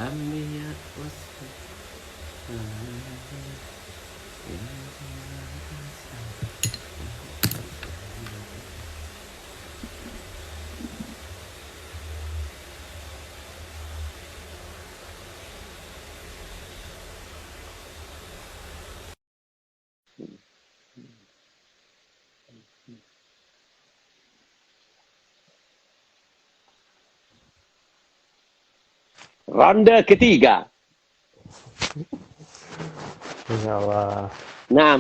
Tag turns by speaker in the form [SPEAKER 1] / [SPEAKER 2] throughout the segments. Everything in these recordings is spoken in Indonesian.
[SPEAKER 1] الأنبياء والسلام. Ronde ketiga.
[SPEAKER 2] Insya Allah.
[SPEAKER 1] Nah,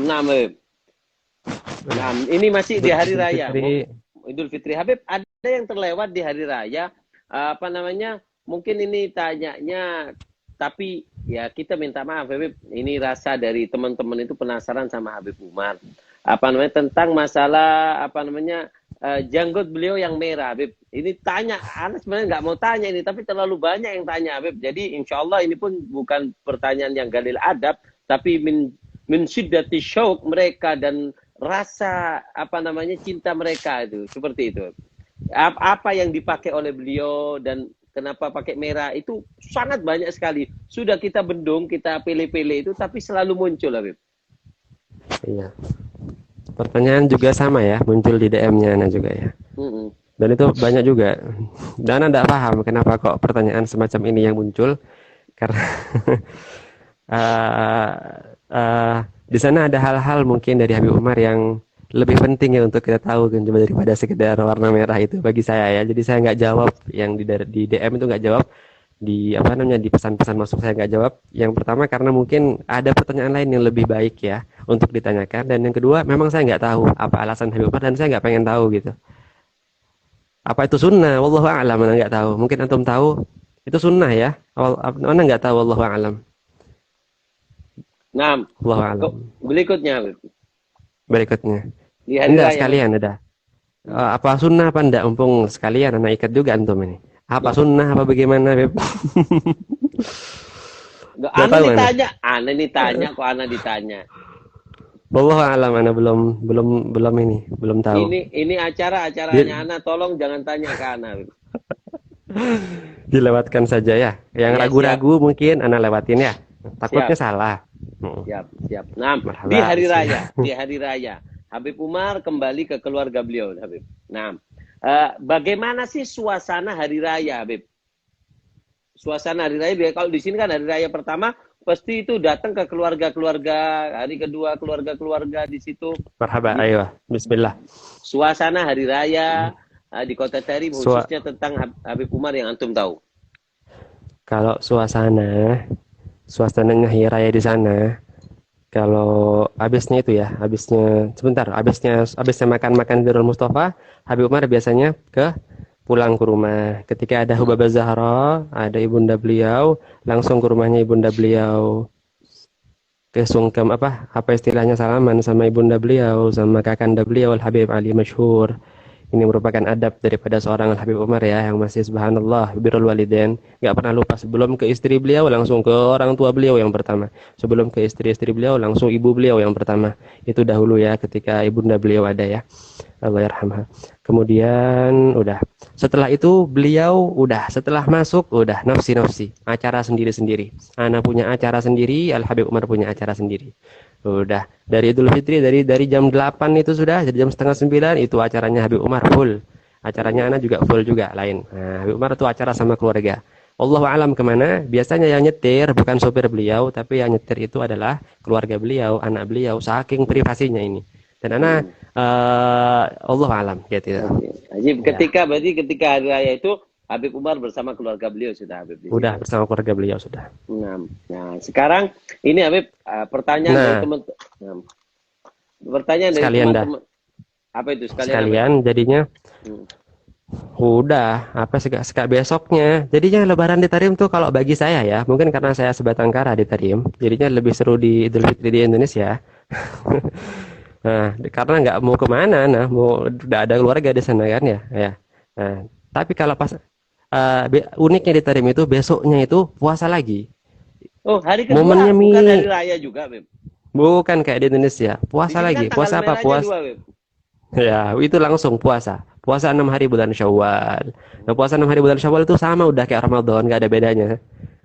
[SPEAKER 1] ini masih di hari
[SPEAKER 2] Idul
[SPEAKER 1] raya.
[SPEAKER 2] Fitri.
[SPEAKER 1] Idul Fitri. Habib, ada yang terlewat di hari raya. Apa namanya? Mungkin ini tanyanya, tapi ya kita minta maaf, Habib. Ini rasa dari teman-teman itu penasaran sama Habib Umar. Apa namanya? Tentang masalah apa namanya? Janggut beliau yang merah, Habib. Ini tanya, Anda sebenarnya nggak mau tanya ini, tapi terlalu banyak yang tanya, Habib. Jadi insya Allah ini pun bukan pertanyaan yang galil adab, tapi min syiddati syauq mereka dan rasa apa namanya cinta mereka itu seperti itu. Apa yang dipakai oleh beliau dan kenapa pakai merah itu sangat banyak sekali. Sudah kita bendung, kita pilih-pilih itu, tapi selalu muncul, Habib.
[SPEAKER 2] Iya. Pertanyaan juga sama ya, muncul di DM-nya Ana juga ya. Dan itu banyak juga. Dan Ana tidak paham kenapa kok pertanyaan semacam ini yang muncul. Karena uh, di sana ada hal-hal mungkin dari Habib Umar yang lebih penting ya untuk kita tahu kan daripada sekedar warna merah itu bagi saya ya. Jadi saya nggak jawab yang di DM itu, nggak jawab di apa namanya di pesan-pesan masuk, saya nggak jawab. Yang pertama karena mungkin ada pertanyaan lain yang lebih baik ya untuk ditanyakan, dan yang kedua memang saya nggak tahu apa alasan Habib Umar dan saya nggak pengen tahu gitu. Apa itu sunnah? Wallahu a'lam, mana nggak tahu. Mungkin antum tahu itu sunnah ya. Mana nggak tahu, wallahu a'lam.
[SPEAKER 1] Nah,
[SPEAKER 2] Wallahu a'lam.
[SPEAKER 1] berikutnya, Habib.
[SPEAKER 2] Berikutnya.
[SPEAKER 1] Di hari
[SPEAKER 2] Enggak
[SPEAKER 1] raya,
[SPEAKER 2] sekalian ada. Apa sunnah apa enggak? Mumpung sekalian anak ikat juga antum ini. Apa sunnah apa bagaimana, Beb? Enggak
[SPEAKER 1] Ana
[SPEAKER 2] tahu Anda.
[SPEAKER 1] ditanya, Ana ditanya kok Ana ditanya.
[SPEAKER 2] Wallahu a'lam, Anda belum ini, belum tahu.
[SPEAKER 1] Ini acaranya Ana, tolong jangan tanya ke Ana.
[SPEAKER 2] Dilewatkan saja ya. Yang
[SPEAKER 1] Ya,
[SPEAKER 2] ragu-ragu mungkin Anda lewatin ya. Takutnya
[SPEAKER 1] siap.
[SPEAKER 2] salah.
[SPEAKER 1] Siap. Nah,
[SPEAKER 2] Marhaba.
[SPEAKER 1] di hari raya, Habib Umar kembali ke keluarga beliau, Habib. Nah, bagaimana sih suasana hari raya, Habib? Suasana hari raya, kalau di sini kan hari raya pertama pasti itu datang ke keluarga-keluarga, hari kedua keluarga-keluarga di situ.
[SPEAKER 2] Marhaba, ayo. Bismillah.
[SPEAKER 1] Suasana hari raya di Kota Tarim khususnya tentang Habib Umar yang antum tahu.
[SPEAKER 2] Kalau suasananya hari raya di sana, kalau habisnya itu ya, habisnya makan di Darul Mustafa, Habib Umar biasanya pulang ke rumah. Ketika ada Hubabah Zahra, ada ibunda beliau, langsung ke rumahnya ibunda beliau. Kesungkem apa istilahnya, salaman sama ibunda beliau, sama kakanda beliau Al Habib Ali Masyhur. Ini merupakan adab daripada seorang Al Habib Umar ya, yang masih subhanallah birrul walidain, nggak pernah lupa. Sebelum ke istri beliau langsung ke orang tua beliau yang pertama. Sebelum ke istri-istri beliau langsung ibu beliau yang pertama. Itu dahulu ya, ketika ibunda beliau ada ya. Allah yarhamha. Kemudian udah. Setelah itu beliau setelah masuk udah nafsi-nafsi, acara sendiri-sendiri. Ana punya acara sendiri, Al Habib Umar punya acara sendiri. Udah dari Idul Fitri dari jam 8 itu sudah, dari jam setengah 9 itu acaranya Habib Umar full. Acaranya Ana juga full juga lain. Nah, Habib Umar itu acara sama keluarga. Allahu alam kemana? Biasanya yang nyetir bukan sopir beliau, tapi yang nyetir itu adalah keluarga beliau, anak beliau, saking privasinya ini. Dan Ana Allah alam gitu.
[SPEAKER 1] Ajib. Berarti ketika hari raya itu Habib Umar bersama keluarga beliau sudah, Habib.
[SPEAKER 2] Udah bersama keluarga beliau sudah.
[SPEAKER 1] Nah, sekarang ini Habib, pertanyaan dari teman-teman. Pertanyaan dari teman-teman. Apa itu
[SPEAKER 2] sekalian? Jadinya udah besoknya. Jadinya Lebaran di Tarim tuh kalau bagi saya ya, mungkin karena saya sebatang kara di Tarim, jadinya lebih seru di Idul Fitri di Indonesia. Nah, karena nggak mau kemana, udah ada keluarga di sana kan ya. Nah, tapi kalau pas uniknya di Tarim itu besoknya itu puasa lagi.
[SPEAKER 1] Oh, hari kedua momennya bukan hari raya juga, Beb.
[SPEAKER 2] Bukan kayak di Indonesia, puasa lagi. Puasa apa? Puasa. Ya, itu langsung puasa. Puasa 6 hari bulan Syawal. Nah, puasa 6 hari bulan Syawal itu sama udah kayak Ramadan, nggak ada bedanya.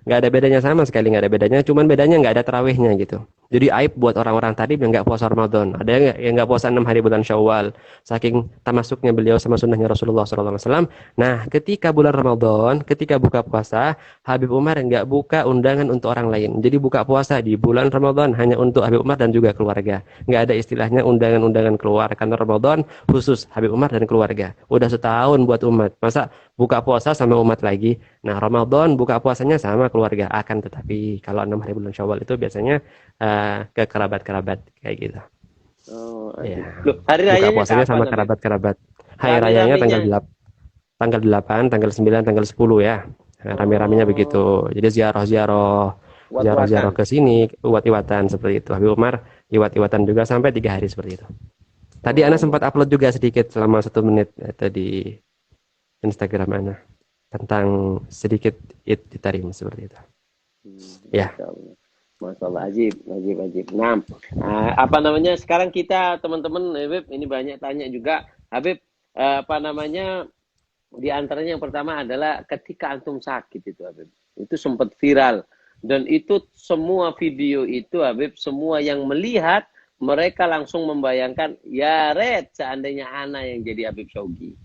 [SPEAKER 2] nggak ada bedanya sama sekali, nggak ada bedanya, cuman bedanya nggak ada tarawihnya gitu. Jadi aib buat orang-orang tadi yang nggak puasa Ramadan. Ada yang nggak puasa 6 hari bulan Syawal, saking tamasuknya beliau sama sunnahnya Rasulullah SAW. Nah, ketika bulan Ramadan, ketika buka puasa, Habib Umar nggak buka undangan untuk orang lain. Jadi buka puasa di bulan Ramadan hanya untuk Habib Umar dan juga keluarga. Nggak ada istilahnya undangan-undangan keluar, karena Ramadan khusus Habib Umar dan keluarga. Udah setahun buat umat, masa buka puasa sama umat lagi? Nah, Ramadan buka puasanya sama keluarga. Akan tetapi kalau 6 hari bulan Syawal itu biasanya ke kerabat-kerabat kayak gitu.
[SPEAKER 1] Oh,
[SPEAKER 2] Ya,
[SPEAKER 1] loh, hari
[SPEAKER 2] buka
[SPEAKER 1] rayanya
[SPEAKER 2] puasanya
[SPEAKER 1] kapan,
[SPEAKER 2] sama
[SPEAKER 1] Habib?
[SPEAKER 2] kerabat-kerabat. Hari rayanya
[SPEAKER 1] Rame-ramenya.
[SPEAKER 2] tanggal 8, tanggal 9, tanggal 10 ya. Nah, rame-ramenya begitu.
[SPEAKER 1] Oh,
[SPEAKER 2] Jadi ziarah-ziarah
[SPEAKER 1] wat-watan.
[SPEAKER 2] ke sini, iwat-iwatan seperti itu. Habib Umar iwat-iwatan juga sampai 3 hari seperti itu. Tadi Ana
[SPEAKER 1] Oh,
[SPEAKER 2] sempat upload juga sedikit selama 1 menit di Instagram Ana tentang sedikit Itarim seperti itu. Ya,
[SPEAKER 1] Masya Allah. Masya Allah, ajib, ajib, ajib. Nah, apa namanya, sekarang kita teman-teman, Habib, ini banyak tanya juga. Habib, apa namanya, di antaranya yang pertama adalah ketika antum sakit itu, Habib. Itu sempat viral. Dan itu semua video itu, Habib, semua yang melihat, mereka langsung membayangkan, ya Red, seandainya Ana yang jadi Habib Syaugi.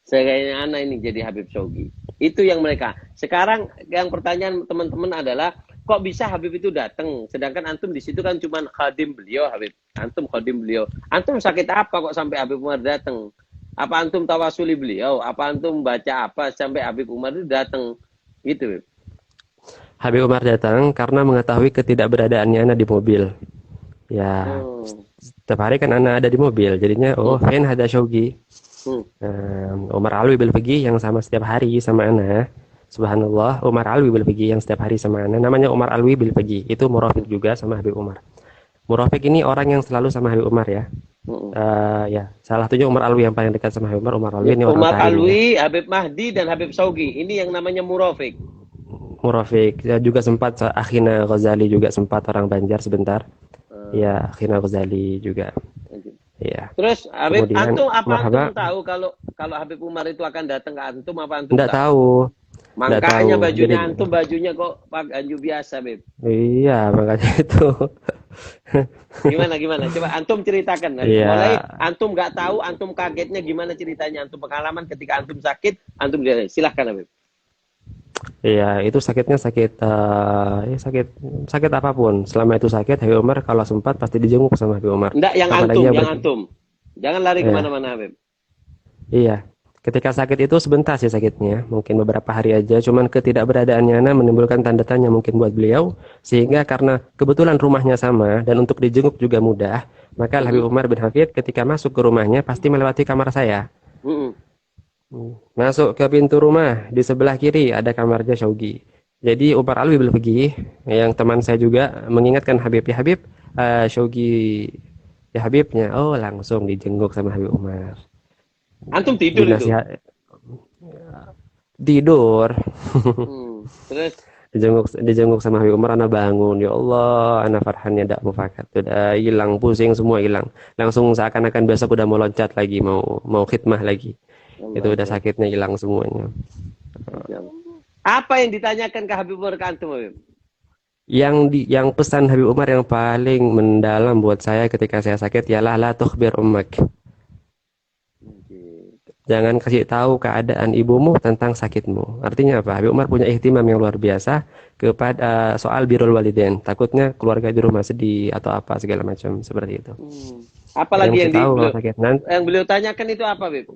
[SPEAKER 1] Seandainya Ana ini jadi Habib Syaugi. Itu yang mereka. Sekarang yang pertanyaan teman-teman adalah, kok bisa Habib itu datang? Sedangkan antum di situ kan cuma khadim beliau, Habib. Antum khadim beliau. Antum sakit apa kok sampai Habib Umar datang? Apa antum tawasuli beliau? Apa antum baca apa sampai Habib Umar itu datang? Gitu, Habib.
[SPEAKER 2] Habib Umar datang karena mengetahui ketidakberadaannya Ana di mobil. Ya,
[SPEAKER 1] Hmm.
[SPEAKER 2] setiap hari kan Ana ada di mobil, jadinya
[SPEAKER 1] Hmm.
[SPEAKER 2] Fen ada Syaugi.
[SPEAKER 1] Hmm.
[SPEAKER 2] Umar Alwi Belfegi yang sama setiap hari sama Ana. Subhanallah, Umar Alwi Belfegi yang setiap hari sama Ana. Namanya Umar Alwi Belfegi. Itu murafik juga sama Habib Umar. Murafik ini orang yang selalu sama Habib Umar ya.
[SPEAKER 1] Hmm.
[SPEAKER 2] Ya, salah satunya Umar Alwi yang paling dekat sama Habib Umar. Umar Alwi
[SPEAKER 1] Ya,
[SPEAKER 2] ini orang
[SPEAKER 1] Umar
[SPEAKER 2] Tarim ya.
[SPEAKER 1] Alwi, Habib Mahdi, dan Habib Syaugi. Ini yang namanya Murofik.
[SPEAKER 2] Murafik. Ya, juga sempat Akhina Ghazali juga sempat orang Banjar sebentar.
[SPEAKER 1] Hmm.
[SPEAKER 2] Ya, Akhina Ghazali juga. Ya.
[SPEAKER 1] Terus Habib,
[SPEAKER 2] Kemudian
[SPEAKER 1] apa antum
[SPEAKER 2] marhaba,
[SPEAKER 1] tahu kalau Habib Umar itu akan datang ke antum, apa antum
[SPEAKER 2] enggak
[SPEAKER 1] tahu?
[SPEAKER 2] tahu, enggak tahu.
[SPEAKER 1] Makanya
[SPEAKER 2] Jadi
[SPEAKER 1] bajunya antum bajunya kok pakai baju biasa, Beb.
[SPEAKER 2] iya, makanya itu.
[SPEAKER 1] Gimana? Coba antum ceritakan. Mulai
[SPEAKER 2] Iya,
[SPEAKER 1] antum nggak tahu, antum kagetnya gimana ceritanya, antum pengalaman ketika antum sakit, antum silahkan, Beb.
[SPEAKER 2] iya, itu sakitnya sakit, ya sakit, sakit apapun. Selama itu sakit, Habib Umar kalau sempat pasti dijenguk sama Habib Umar.
[SPEAKER 1] Enggak,
[SPEAKER 2] Apalagi yang
[SPEAKER 1] yang antum. Jangan lari
[SPEAKER 2] ya,
[SPEAKER 1] kemana-mana, Beb.
[SPEAKER 2] iya. Ketika sakit itu sebentar sih sakitnya, mungkin beberapa hari aja. Cuman ketidakberadaannya Ana menimbulkan tanda tanya mungkin buat beliau, sehingga karena kebetulan rumahnya sama dan untuk dijenguk juga mudah, maka Habib
[SPEAKER 1] Mm-mm.
[SPEAKER 2] Umar bin Hafid ketika masuk ke rumahnya pasti melewati kamar saya.
[SPEAKER 1] Mm-mm.
[SPEAKER 2] Masuk ke pintu rumah, di sebelah kiri ada kamarnya Syaugi. Jadi Umar Alwi Belfegi, yang teman saya juga mengingatkan Habib, ya Habib, Syaugi, ya Habibnya, oh langsung dijenguk sama Habib Umar.
[SPEAKER 1] Antum tidur itu.
[SPEAKER 2] Dinasihat, tidur,
[SPEAKER 1] Terus,
[SPEAKER 2] dijenguk sama Habib Umar, ana bangun, ya Allah, ana farhannya tidak mufakat, udah hilang, pusing semua hilang. Langsung seakan-akan besok udah mau loncat lagi, mau khidmah lagi. Itu
[SPEAKER 1] Allah,
[SPEAKER 2] udah sakitnya hilang semuanya.
[SPEAKER 1] apa yang ditanyakan ke Habib Umar ke antum, Habib?
[SPEAKER 2] Yang pesan Habib Umar yang paling mendalam buat saya ketika saya sakit ialah la tukhbir ummak. Jangan kasih tahu keadaan ibumu tentang sakitmu. Artinya apa? Habib Umar punya ihtimam yang luar biasa kepada soal birrul walidain. Takutnya keluarga di rumah sedih atau apa segala macam seperti itu. Jangan
[SPEAKER 1] Apalagi
[SPEAKER 2] kasih tahu kalau sakit. Nanti
[SPEAKER 1] yang beliau tanyakan itu apa, Bib?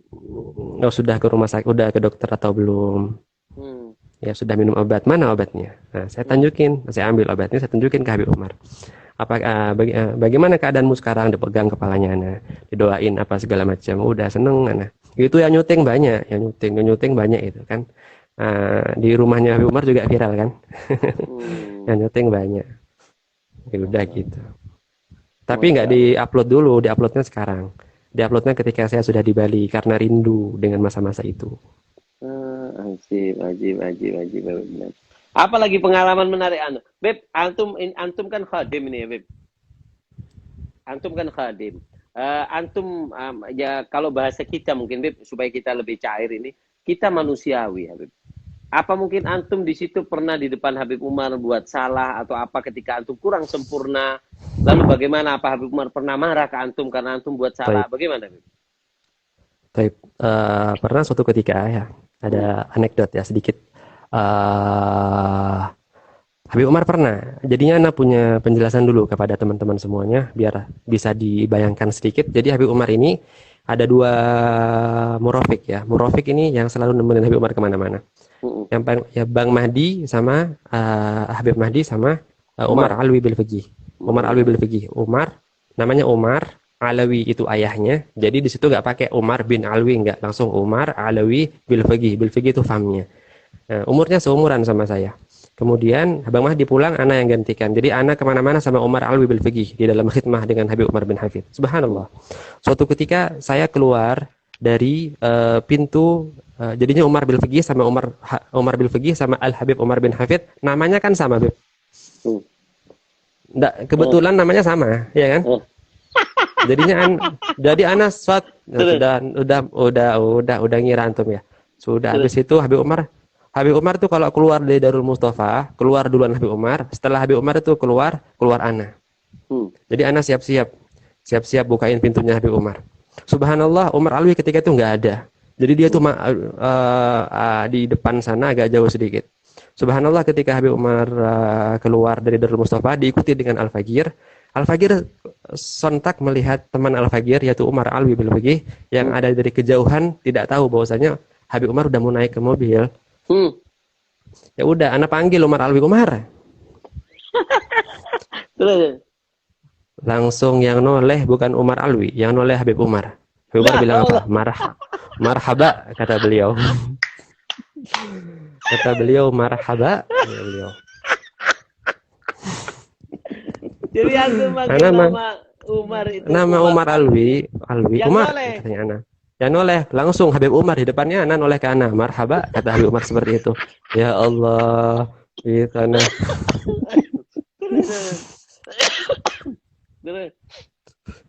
[SPEAKER 2] sudah ke rumah sakit, udah ke dokter atau belum?
[SPEAKER 1] Hmm.
[SPEAKER 2] Ya sudah minum obat, mana obatnya? Nah, saya tunjukin, saya ambil obatnya, saya tunjukin ke Habib Umar. Bagaimana keadaanmu sekarang? Dipegang kepalanya Ana, didoain apa segala macam. Udah seneng Ana. Itu yang nyuting banyak, yang nyuting banyak itu kan. Di rumahnya Habib Umar juga viral kan. Yang nyuting banyak. Ya udah gitu. Tapi nggak di-upload dulu, di-uploadnya sekarang. Di-uploadnya ketika saya sudah di Bali karena rindu dengan masa-masa itu.
[SPEAKER 1] Ajib. Apalagi pengalaman menarik anu. Beb, antum kan khadim ini ya, Beb. Antum kan khadim. Antum ya kalau bahasa kita mungkin Beb supaya kita lebih cair ini, kita manusiawi ya, Beb. Apa mungkin antum di situ pernah di depan Habib Umar buat salah atau apa ketika antum kurang sempurna? Lalu bagaimana, apa Habib Umar pernah marah ke antum karena antum buat salah?
[SPEAKER 2] Taib,
[SPEAKER 1] Bagaimana, Habib?
[SPEAKER 2] taib. Pernah suatu ketika ya,
[SPEAKER 1] Hmm.
[SPEAKER 2] ada anekdot ya sedikit. Eh, Habib Umar pernah. Jadinya Ana punya penjelasan dulu kepada teman-teman semuanya biar bisa dibayangkan sedikit. Jadi Habib Umar ini ada dua murofik ya. Murofik ini yang selalu nemenin Habib Umar kemana-mana.
[SPEAKER 1] Hmm.
[SPEAKER 2] Yang paling ya Bang Mahdi sama Habib Mahdi sama Umar
[SPEAKER 1] Umar.
[SPEAKER 2] Alwi bil Fiqih. Umar Alwi
[SPEAKER 1] Hmm.
[SPEAKER 2] bil Fiqih. Umar namanya Umar Alawi itu ayahnya. Jadi di situ nggak pakai Umar bin Alwi, nggak langsung Umar Alawi bil Fiqih. Bil Fiqih itu famnya. Nah, umurnya seumuran sama saya. Kemudian Abang Mahdi pulang, Ana yang gantikan. Jadi Ana kemana-mana sama Umar Alwi bil Fiqih di dalam khidmah dengan Habib Umar bin Hafid.
[SPEAKER 1] Hmm.
[SPEAKER 2] Subhanallah. Suatu ketika saya keluar dari pintu, jadinya Umar bil Fiqih sama Umar bil Fiqih sama Al Habib Umar bin Hafid, namanya kan sama, Beb.
[SPEAKER 1] Hmm.
[SPEAKER 2] Nggak,
[SPEAKER 1] Hmm.
[SPEAKER 2] kebetulan namanya sama, ya kan?
[SPEAKER 1] Hmm.
[SPEAKER 2] Jadinya jadi Ana
[SPEAKER 1] Terus,
[SPEAKER 2] udah ngira antum ya. Sudah
[SPEAKER 1] terus.
[SPEAKER 2] habis itu Habib Umar tuh kalau keluar dari Darul Mustafa, keluar duluan Habib Umar. Setelah Habib Umar itu keluar Ana.
[SPEAKER 1] Hmm.
[SPEAKER 2] Jadi Ana siap-siap bukain pintunya Habib Umar. Subhanallah, Umar Alwi ketika itu nggak ada. Jadi dia tuh di depan sana agak jauh sedikit. Subhanallah, ketika Habib Umar keluar dari Darul Mustafa diikuti dengan Al-Fagir. Al-Fagir sontak melihat teman Al-Fagir yaitu Umar Alwi bil Fiqih yang
[SPEAKER 1] Hmm.
[SPEAKER 2] ada dari kejauhan, tidak tahu bahwasanya Habib Umar udah mau naik ke mobil.
[SPEAKER 1] Hmm.
[SPEAKER 2] Ya udah, Ana panggil Umar Alwi, Umar.
[SPEAKER 1] Terus.
[SPEAKER 2] Langsung yang noleh bukan Umar Alwi, yang noleh Habib Umar. Habib Umar
[SPEAKER 1] Lah,
[SPEAKER 2] bilang apa?
[SPEAKER 1] Allah.
[SPEAKER 2] Marhaba, kata beliau. Kata beliau marhaba, kata beliau.
[SPEAKER 1] Jadi antum manggil
[SPEAKER 2] Ana
[SPEAKER 1] nama Umar itu
[SPEAKER 2] nama Umar Alwi,
[SPEAKER 1] yang
[SPEAKER 2] Umar,
[SPEAKER 1] noleh.
[SPEAKER 2] katanya Ana. Ya noleh, langsung Habib Umar di depannya Ana noleh ke Ana. Marhaba, kata Habib Umar seperti itu. Ya Allah, itu Ana.
[SPEAKER 1] Terus.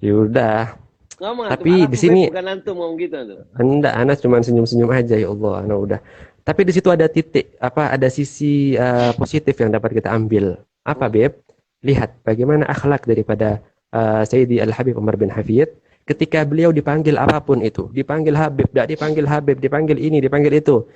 [SPEAKER 2] Yaudah.
[SPEAKER 1] Ngomong antum,
[SPEAKER 2] Tapi di
[SPEAKER 1] aku
[SPEAKER 2] sini
[SPEAKER 1] bukan antum ngomong gitu antum.
[SPEAKER 2] Anda, Ana cuma senyum-senyum aja, ya Allah, Ana udah. Tapi di situ ada titik, ada sisi positif yang dapat kita ambil. Apa,
[SPEAKER 1] Hmm.
[SPEAKER 2] Beb? Lihat bagaimana akhlak daripada Sayyidi Al-Habib Umar bin Hafid ketika beliau dipanggil apapun itu, dipanggil Habib, dipanggil ini, dipanggil itu.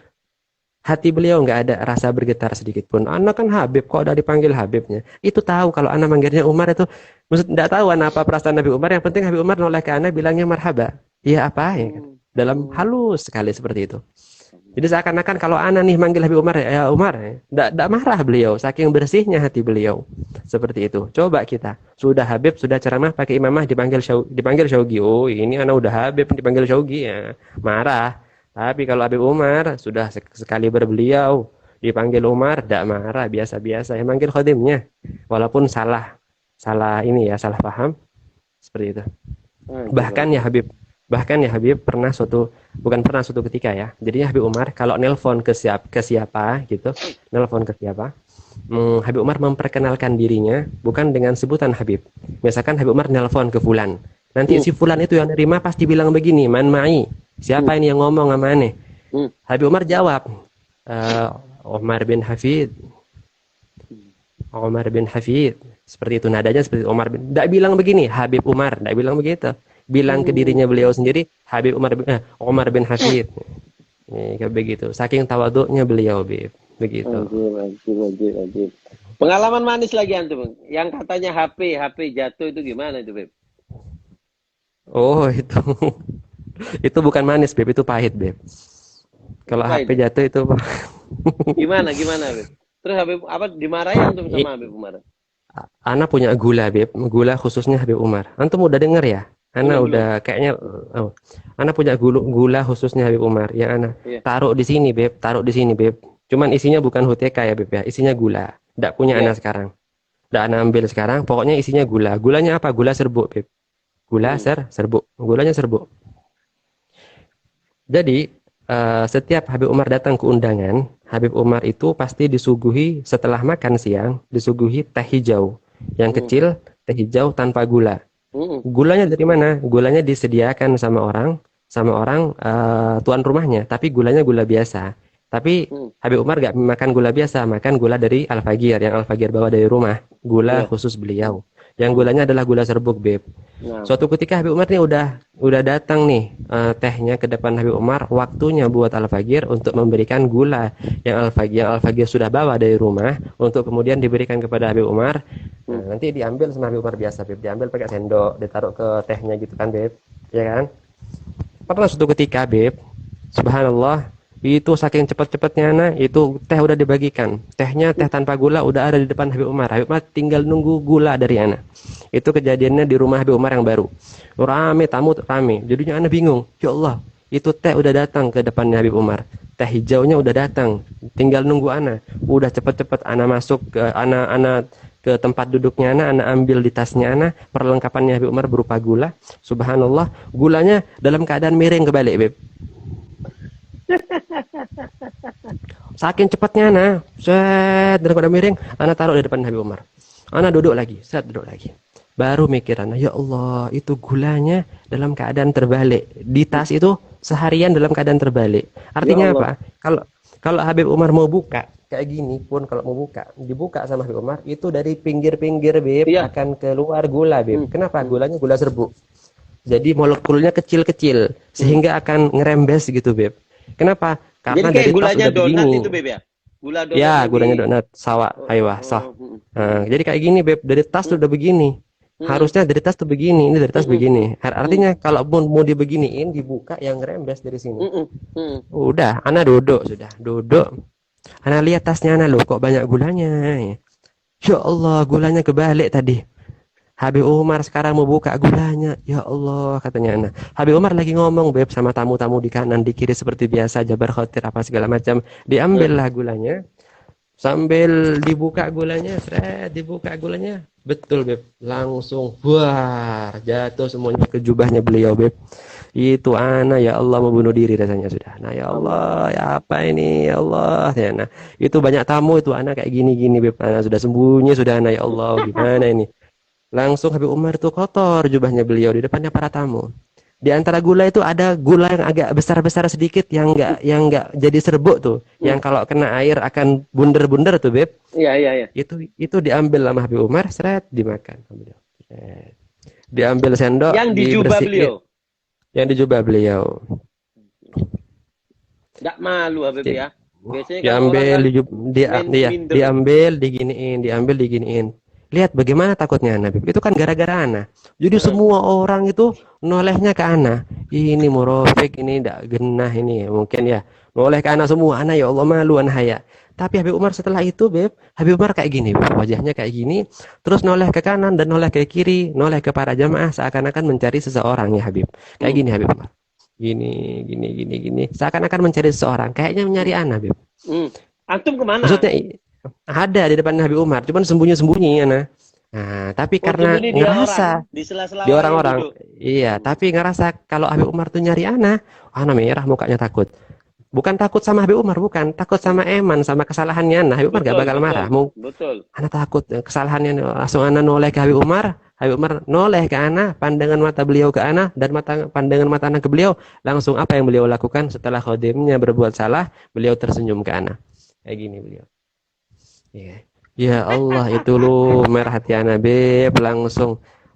[SPEAKER 2] Hati beliau nggak ada rasa bergetar sedikit pun. Anak kan Habib, kok udah dipanggil Habibnya? Itu tahu kalau anak manggilnya Umar itu, maksud nggak tahu anak apa perasaan Nabi Umar. Yang penting Habib Umar noleh ke anak bilangnya marhaba. Iya apa ya? Dalam halus sekali seperti itu. Jadi seakan-akan kalau anak nih manggil Habib Umar, ya Umar, nggak marah beliau, saking bersihnya hati beliau. Seperti itu. Coba kita, sudah Habib, sudah ceramah pakai imamah dipanggil Syaugi. Oh, ini anak udah Habib dipanggil Syaugi ya, marah. Tapi kalau Habib Umar sudah sekali berbeliau dipanggil Umar, tidak marah, biasa-biasa. Yang manggil khadimnya, walaupun salah ini ya, salah paham seperti itu. Bahkan ya Habib bukan pernah suatu ketika ya. Jadinya Habib Umar kalau nelpon ke siapa gitu, nelpon ke siapa, Habib Umar memperkenalkan dirinya bukan dengan sebutan Habib. Misalkan Habib Umar nelpon ke Fulan. Nanti si Fulan itu yang nerima pasti bilang begini, man ma'i. Siapa ini yang ngomong sama aneh? Habib Umar jawab, Umar bin Hafid. Umar bin Hafid. Seperti itu nadanya, seperti Umar bin. Tidak bilang begini, Habib Umar. Tidak bilang begitu. Bilang ke dirinya beliau sendiri, Umar bin Hafid. Kayak begitu. Saking tawaduknya beliau, Bib. Begitu.
[SPEAKER 1] Wajib. Pengalaman manis lagi antum. Yang katanya HP jatuh itu gimana itu, Beb?
[SPEAKER 2] Oh, itu. Itu bukan manis, Beb. Itu pahit, Beb. Kalau HP jatuh itu
[SPEAKER 1] gimana, Beb? Terus Habib apa dimarahin antum sama Habib Umar?
[SPEAKER 2] Ana punya gula, Beb. Gula khususnya Habib Umar. Antum udah denger ya? Ana udah kayaknya Ana punya gula khususnya Habib Umar. Yang Ana taruh di sini, Beb. Taruh di sini, Beb. Cuman isinya bukan HTK ya, Beb ya. Isinya gula. Nggak punya Ana sekarang. Nggak Ana ambil sekarang. Pokoknya isinya gula. Gulanya apa? Gula serbuk, Beb. Gula serbuk. Gulanya serbuk. Jadi setiap Habib Umar datang ke undangan, Habib Umar itu pasti disuguhi setelah makan siang, disuguhi teh hijau. Yang kecil, teh hijau tanpa gula. Gulanya dari mana? Gulanya disediakan sama orang tuan rumahnya, tapi gulanya gula biasa. Tapi
[SPEAKER 1] Hmm.
[SPEAKER 2] Habib Umar gak makan gula biasa, makan gula dari Al-Fagir, yang Al-Fagir bawa dari rumah. Gula
[SPEAKER 1] Ya.
[SPEAKER 2] khusus beliau. Yang
[SPEAKER 1] Hmm.
[SPEAKER 2] gulanya adalah gula serbuk, Beb.
[SPEAKER 1] Nah.
[SPEAKER 2] Suatu ketika Habib Umar nih udah datang nih, tehnya ke depan Habib Umar, waktunya buat Al-Fagir untuk memberikan gula yang Al-Fagir sudah bawa dari rumah untuk kemudian diberikan kepada Habib Umar.
[SPEAKER 1] Hmm.
[SPEAKER 2] Nah, nanti diambil sama Habib Umar biasa, Beb. Diambil pakai sendok, ditaruh ke tehnya gitu kan, Beb. Ya kan? Pernah suatu ketika, Beb, subhanallah, itu saking cepet-cepetnya nah, itu teh udah dibagikan. Tehnya teh tanpa gula udah ada di depan Habib Umar. Habib Umar tinggal nunggu gula dari Ana. Itu kejadiannya di rumah Habib Umar yang baru. Rame tamu rame. Jadinya Ana bingung. Ya Allah, itu teh udah datang ke depannya Habib Umar. Teh hijaunya udah datang. Tinggal nunggu Ana. Udah cepet-cepet Ana masuk ke Ana ke tempat duduknya Ana ambil di tasnya Ana perlengkapannya Habib Umar berupa gula. Subhanallah, gulanya dalam keadaan miring kebalik, Beb. Saking cepatnya Ana, set dalam keadaan miring, Ana taruh di depan Habib Umar. Ana duduk lagi, set duduk lagi. Baru mikir Ana, ya Allah, itu gulanya dalam keadaan terbalik. Di tas itu seharian dalam keadaan terbalik.
[SPEAKER 1] Ya
[SPEAKER 2] Artinya
[SPEAKER 1] Allah.
[SPEAKER 2] apa? Kalau kalau Habib Umar mau buka, kayak gini pun kalau mau buka, dibuka sama Habib Umar, itu dari pinggir-pinggir, Beb,
[SPEAKER 1] Iya.
[SPEAKER 2] akan keluar gula, Beb.
[SPEAKER 1] Hmm.
[SPEAKER 2] Kenapa?
[SPEAKER 1] Hmm.
[SPEAKER 2] Gulanya gula serbuk. Jadi molekulnya kecil-kecil,
[SPEAKER 1] Hmm.
[SPEAKER 2] sehingga akan ngerembes gitu, Beb. Kenapa?
[SPEAKER 1] Jadi
[SPEAKER 2] Karena
[SPEAKER 1] kayak
[SPEAKER 2] dari tas
[SPEAKER 1] gulanya
[SPEAKER 2] udah
[SPEAKER 1] donat
[SPEAKER 2] begini.
[SPEAKER 1] itu, Beb ya? Gula donat
[SPEAKER 2] Ya,
[SPEAKER 1] yang
[SPEAKER 2] gulanya
[SPEAKER 1] di...
[SPEAKER 2] donat, sawa,
[SPEAKER 1] Oh,
[SPEAKER 2] aywah,
[SPEAKER 1] oh,
[SPEAKER 2] sah.
[SPEAKER 1] hmm. Hmm.
[SPEAKER 2] Nah, jadi kayak gini, Beb. Dari tas
[SPEAKER 1] Hmm.
[SPEAKER 2] tuh udah begini.
[SPEAKER 1] Hmm.
[SPEAKER 2] Harusnya dari tas tuh begini, ini dari tas
[SPEAKER 1] Hmm.
[SPEAKER 2] begini.
[SPEAKER 1] Hmm.
[SPEAKER 2] Artinya kalau mau dibeginiin, dibuka yang ngerembes dari sini.
[SPEAKER 1] Hmm. Hmm.
[SPEAKER 2] Udah, Ana duduk sudah, duduk. Ana lihat tasnya Ana loh, kok banyak gulanya. Ya Allah, gulanya kebalik tadi. Habib Umar sekarang mau buka gulanya. Ya Allah, katanya Ana. Habib Umar lagi ngomong, Beb, sama tamu-tamu di kanan, di kiri seperti biasa, jabar khotir apa segala macam.
[SPEAKER 1] Hmm.
[SPEAKER 2] Diambillah gulanya. Sambil dibuka gulanya, seret, dibuka gulanya. Betul, Beb. Langsung, wah, jatuh semuanya ke jubahnya beliau, Beb. Itu Ana, ya Allah, mau bunuh diri rasanya sudah. Nah, ya Allah,
[SPEAKER 1] Allah.
[SPEAKER 2] ya apa ini, ya Allah. Ya, nah, itu banyak tamu, itu Ana kayak gini-gini, Beb. Ana sudah sembunyi, sudah Ana, ya Allah, gimana ini. Langsung Habib Umar itu kotor jubahnya beliau di depannya para tamu. Di antara gula itu ada gula yang agak besar-besar sedikit yang enggak jadi serbuk tuh, yang
[SPEAKER 1] Hmm.
[SPEAKER 2] kalau kena air akan bunder-bunder tuh, Beb.
[SPEAKER 1] Iya, iya, iya.
[SPEAKER 2] Itu diambil sama Habib Umar, seret dimakan. Seret. Diambil sendok,
[SPEAKER 1] Yang dijubah
[SPEAKER 2] dibersihin
[SPEAKER 1] beliau.
[SPEAKER 2] yang di jubah beliau.
[SPEAKER 1] Nggak malu, Habib
[SPEAKER 2] Di-
[SPEAKER 1] ya. Biasanya kalau orang
[SPEAKER 2] Diambil,
[SPEAKER 1] kan minder.
[SPEAKER 2] diambil, diginiin. Lihat bagaimana takutnya Ana, Beb. Itu kan gara-gara Ana. Jadi
[SPEAKER 1] Heeh.
[SPEAKER 2] semua orang itu nolehnya ke Ana. Ini Murofik, ini ndak genah ini. Mungkin ya. Noleh ke Ana semua. Ana, ya Allah, malu Ana haya. Tapi Habib Umar setelah itu, Beb, Habib Umar kayak gini, Beb. Wajahnya kayak gini, terus noleh ke kanan dan noleh ke kiri, noleh ke para jamaah seakan-akan mencari seseorang ya, Habib. Kayak
[SPEAKER 1] Hmm.
[SPEAKER 2] gini Habib Umar. Gini. Seakan-akan mencari seseorang. Kayaknya mencari Ana, Beb.
[SPEAKER 1] Hmm. Antum kemana?
[SPEAKER 2] Maksudnya ada di depan Habib Umar, cuman sembunyi-sembunyi ya, nah, tapi
[SPEAKER 1] Oh,
[SPEAKER 2] karena
[SPEAKER 1] sembunyi di orang,
[SPEAKER 2] ngerasa
[SPEAKER 1] di sela-sela
[SPEAKER 2] di
[SPEAKER 1] orang yang
[SPEAKER 2] orang-orang,
[SPEAKER 1] duduk.
[SPEAKER 2] iya,
[SPEAKER 1] Hmm.
[SPEAKER 2] tapi ngerasa kalau Habib Umar tuh nyari Ana merah mukanya takut. Bukan takut sama Habib Umar, bukan takut sama
[SPEAKER 1] Hmm.
[SPEAKER 2] Eman, sama kesalahannya Ana. Habib Umar gak
[SPEAKER 1] Betul,
[SPEAKER 2] bakal
[SPEAKER 1] betul,
[SPEAKER 2] marah.
[SPEAKER 1] betul.
[SPEAKER 2] Ana takut kesalahannya, langsung Ana noleh ke Habib Umar noleh ke Ana, pandangan mata beliau ke Ana dan pandangan mata Ana ke beliau. Langsung apa yang beliau lakukan setelah khodimnya berbuat salah, beliau tersenyum ke Ana. Kayak gini beliau. Iya. Ya Allah, itu lu merah hati Ana, Beb.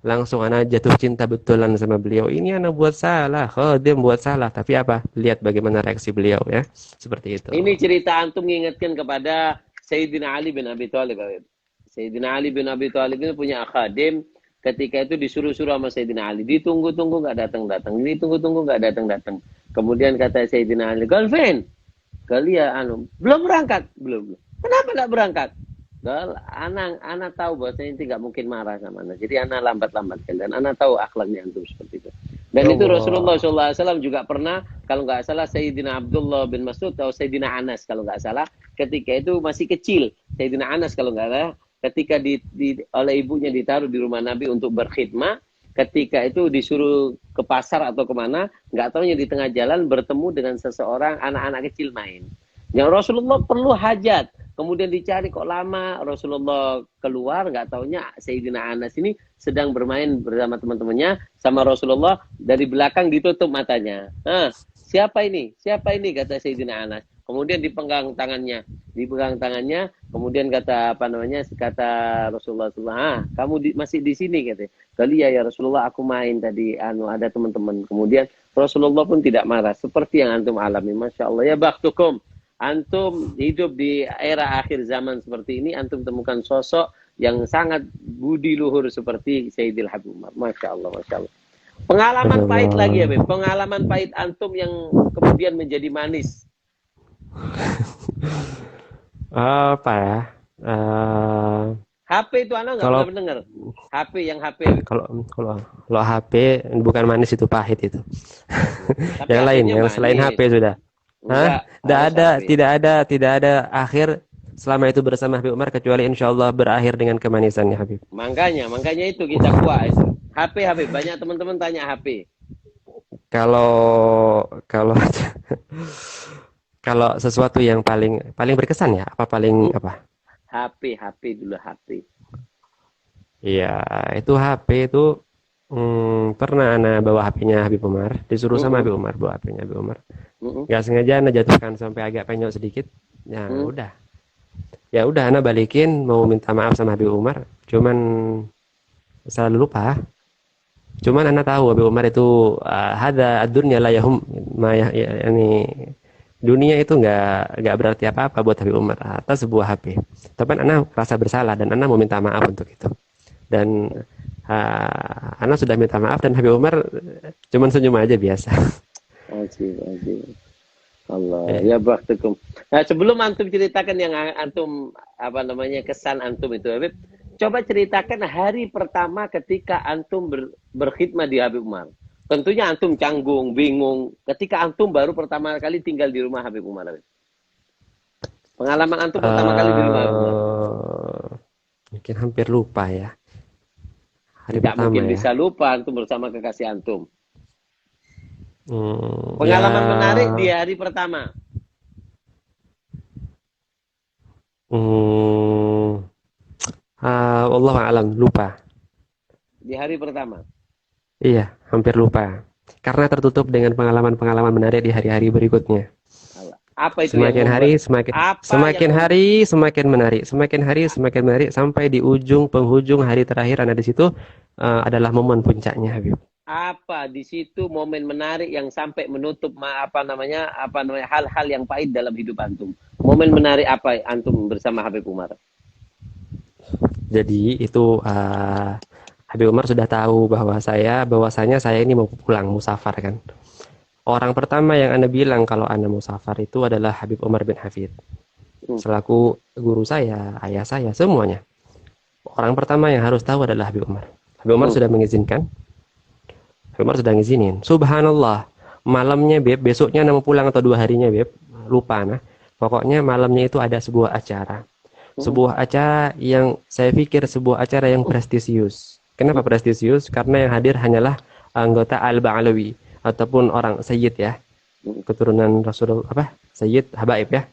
[SPEAKER 2] Langsung Ana jatuh cinta betulan sama beliau. Ini Ana buat salah, dia buat salah. Tapi apa? Lihat bagaimana reaksi beliau ya. Seperti itu.
[SPEAKER 1] Ini cerita antum mengingatkan kepada Sayyidina Ali bin Abi Thalib, Habib. Sayyidina Ali bin Abi Thalib ini punya khadim, ketika itu disuruh-suruh sama Sayyidina Ali, ditunggu-tunggu nggak datang-datang, ditunggu-tunggu nggak datang-datang. Kemudian kata Sayyidina Ali, Galvin, kalian belum berangkat, belum. Kenapa nggak berangkat? Gal, anak tahu bahwa ini tidak mungkin marah sama anak. Jadi anak lambat-lambatkan dan anak tahu akhlaknya antum seperti itu. Dan itu Rasulullah
[SPEAKER 2] Allah.
[SPEAKER 1] SAW juga pernah, kalau nggak salah Sayyidina Abdullah bin Mas'ud atau Sayyidina Anas kalau nggak salah, ketika itu masih kecil. Sayyidina Anas kalau nggak salah, ketika oleh ibunya ditaruh di rumah Nabi untuk berkhidmah, ketika itu disuruh ke pasar atau kemana, nggak tahunya di tengah jalan bertemu dengan seseorang anak-anak kecil main. Yang Rasulullah perlu hajat, kemudian dicari kok lama, Rasulullah keluar, nggak taunya Sayyidina Anas ini sedang bermain bersama teman-temannya, sama Rasulullah dari belakang ditutup matanya. Siapa ini? Siapa ini? Kata Sayyidina Anas. Kemudian dipegang tangannya, kemudian kata Rasulullah kamu masih di sini katanya. Kali ya Rasulullah, aku main tadi ada teman-teman. Kemudian Rasulullah pun tidak marah seperti yang antum alami. Masya Allah ya baktukum. Antum hidup di era akhir zaman seperti ini, antum temukan sosok yang sangat budi luhur seperti Sayyidil Habib Umar. Masya Allah, Masya Allah. Pengalaman pahit lagi ya, Beb. Pengalaman pahit antum yang kemudian menjadi manis.
[SPEAKER 2] Apa ya?
[SPEAKER 1] HP itu anak nggak
[SPEAKER 2] Kalau
[SPEAKER 1] pernah mendengar. HP.
[SPEAKER 2] kalau HP bukan manis, itu pahit itu.
[SPEAKER 1] Tapi
[SPEAKER 2] Yang lain,
[SPEAKER 1] HP-nya
[SPEAKER 2] yang
[SPEAKER 1] manis.
[SPEAKER 2] selain HP sudah.
[SPEAKER 1] Enggak,
[SPEAKER 2] Tidak ada akhir selama itu bersama Habib Umar kecuali insya Allah berakhir dengan kemanisannya Habib.
[SPEAKER 1] Makanya itu kita kuat itu. HP, banyak teman-teman tanya HP.
[SPEAKER 2] Kalau kalau sesuatu yang paling berkesan ya, apa paling apa?
[SPEAKER 1] HP dulu HP.
[SPEAKER 2] Iya, itu HP itu pernah ana bawa HP-nya Habib Umar, disuruh sama Habib Umar bawa HP-nya Habib Umar. Gak sengaja ana jatuhkan sampai agak penyok sedikit. Ya udah. Ya udah ana balikin mau minta maaf sama Habib Umar, cuman selalu lupa. Cuman ana tahu Habib Umar itu hada ad-dunya la yahum yani dunia itu nggak berarti apa-apa buat Habib Umar atas sebuah HP. Tapi ana rasa bersalah dan ana mau minta maaf untuk itu. Dan ana sudah minta maaf dan Habib Umar cuman senyum aja biasa.
[SPEAKER 1] Ajib. Allah ya baktukum. Nah, sebelum antum ceritakan yang antum kesan antum itu Habib, coba ceritakan hari pertama ketika antum berkhidmat di Habib Umar. Tentunya antum canggung, bingung ketika antum baru pertama kali tinggal di rumah Habib Umar. Habib. Pengalaman antum pertama kali di rumah Habib Umar.
[SPEAKER 2] Mungkin hampir lupa ya. Hari
[SPEAKER 1] Tidak
[SPEAKER 2] pertama
[SPEAKER 1] mungkin
[SPEAKER 2] ya.
[SPEAKER 1] bisa lupa antum bersama kekasih antum. Pengalaman menarik di hari pertama.
[SPEAKER 2] Allah alam, lupa.
[SPEAKER 1] Di hari pertama.
[SPEAKER 2] Iya, hampir lupa. Karena tertutup dengan pengalaman-pengalaman menarik di hari-hari berikutnya.
[SPEAKER 1] Apa itu
[SPEAKER 2] Semakin
[SPEAKER 1] yang
[SPEAKER 2] hari semakin menarik, semakin menarik sampai di penghujung hari terakhir ada di situ adalah momen puncaknya Habib.
[SPEAKER 1] Apa di situ momen menarik yang sampai menutup hal-hal yang pahit dalam hidup antum? Momen menarik apa antum bersama Habib Umar?
[SPEAKER 2] Jadi itu Habib Umar sudah tahu bahwasanya saya ini mau pulang musafar kan. Orang pertama yang Anda bilang kalau Anda musafar itu adalah Habib Umar bin Hafid. Selaku guru saya, ayah saya, semuanya. Orang pertama yang harus tahu adalah Habib Umar. Habib Umar sudah mengizinkan. Habib Umar sudah ngizinin. Subhanallah. Malamnya Beb, besoknya mau pulang atau 2 harinya Beb, lupa nah. Pokoknya malamnya itu ada sebuah acara. Sebuah acara yang saya pikir sebuah acara yang prestisius. Kenapa prestisius? Karena yang hadir hanyalah anggota Al-Ba'alawi ataupun orang Sayyid ya. Keturunan Rasulullah Sayyid Habaib ya.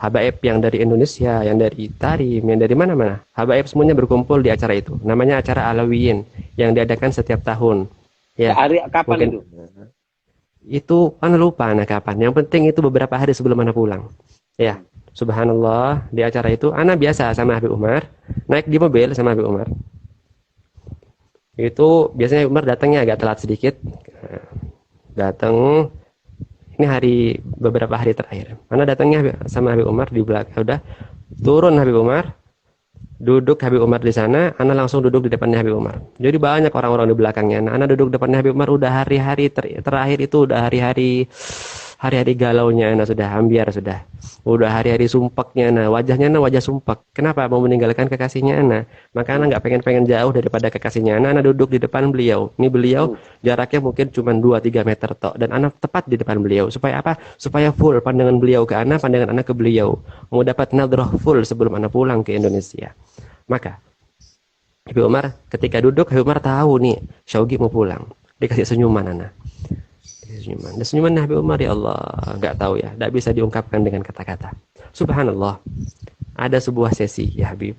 [SPEAKER 2] Habaib yang dari Indonesia, yang dari Tarim, yang dari mana-mana. Habaib semuanya berkumpul di acara itu. Namanya acara Alawiyin yang diadakan setiap tahun. Ya.
[SPEAKER 1] Hari kapan
[SPEAKER 2] mungkin
[SPEAKER 1] itu?
[SPEAKER 2] Itu kan lupa nah kapan. Yang penting itu beberapa hari sebelum Anda pulang. Ya. Subhanallah, di acara itu Ana biasa sama Habib Umar, naik di mobil sama Habib Umar. Itu biasanya Habib Umar datangnya agak telat sedikit. Datang ini beberapa hari terakhir. Ana datangnya sama Habib Umar di belakang, udah turun Habib Umar, duduk Habib Umar di sana, Ana langsung duduk di depannya Habib Umar. Jadi banyak orang-orang di belakangnya. Ana duduk depannya Habib Umar, udah hari-hari terakhir itu udah hari-hari galaunya Ana sudah ambiar sudah. Udah hari-hari sumpeknya Ana, wajahnya Ana wajah sumpek. Kenapa? Mau meninggalkan kekasihnya Ana. Maka Ana nggak pengen jauh daripada kekasihnya Ana. Ana duduk di depan beliau. Ini beliau jaraknya mungkin cuma 2-3 meter tok dan Ana tepat di depan beliau. Supaya apa? Supaya full pandangan beliau ke Ana, pandangan Ana ke beliau. Mau dapat nadrah full sebelum Ana pulang ke Indonesia. Maka Habib Umar ketika duduk, Habib Umar tahu nih Syaugi mau pulang. Dikasih senyuman Ana. Dan senyuman Habib Umar ya Allah, nggak tahu ya, nggak bisa diungkapkan dengan kata-kata. Subhanallah, ada sebuah sesi ya Habib,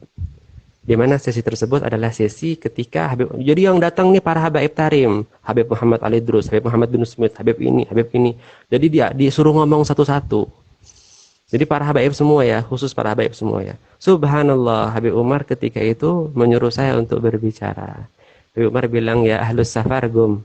[SPEAKER 2] di mana sesi tersebut adalah sesi ketika Habib, jadi yang datang nih para Habaib Tarim, Habib Muhammad Ali Drus, Habib Muhammad bin Smith, Habib ini, jadi dia disuruh ngomong satu-satu. Jadi para habaib semua ya, khusus para habaib semua ya. Subhanallah, Habib Umar ketika itu menyuruh saya untuk berbicara. Habib Umar bilang, ya ahlus safar gum.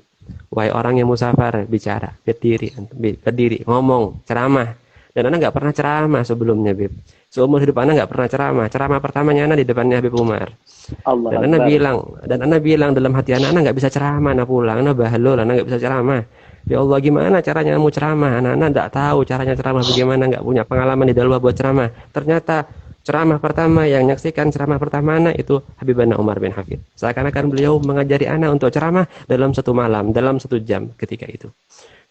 [SPEAKER 2] Wahai orang yang musafar, bicara, berdiri, berdiri, ngomong, ceramah. Dan anak nggak pernah ceramah sebelumnya, Bib. Seumur hidup anak nggak pernah ceramah. Ceramah pertamanya anak di depannya Habib Umar.
[SPEAKER 1] Allah
[SPEAKER 2] Dan anak
[SPEAKER 1] Akbar.
[SPEAKER 2] bilang, dalam hati anak nggak bisa ceramah, anak pulang, anak bahlul, anak nggak bisa ceramah. Ya Allah, gimana caranya mau ceramah? Anak-anak nggak tahu caranya ceramah bagaimana, nggak punya pengalaman di dalam buat ceramah. Ternyata ceramah pertama yang menyaksikan ceramah pertama anak itu Habibana Umar bin Hafid. Seakan-akan beliau mengajari anak untuk ceramah dalam satu malam, dalam 1 jam ketika itu.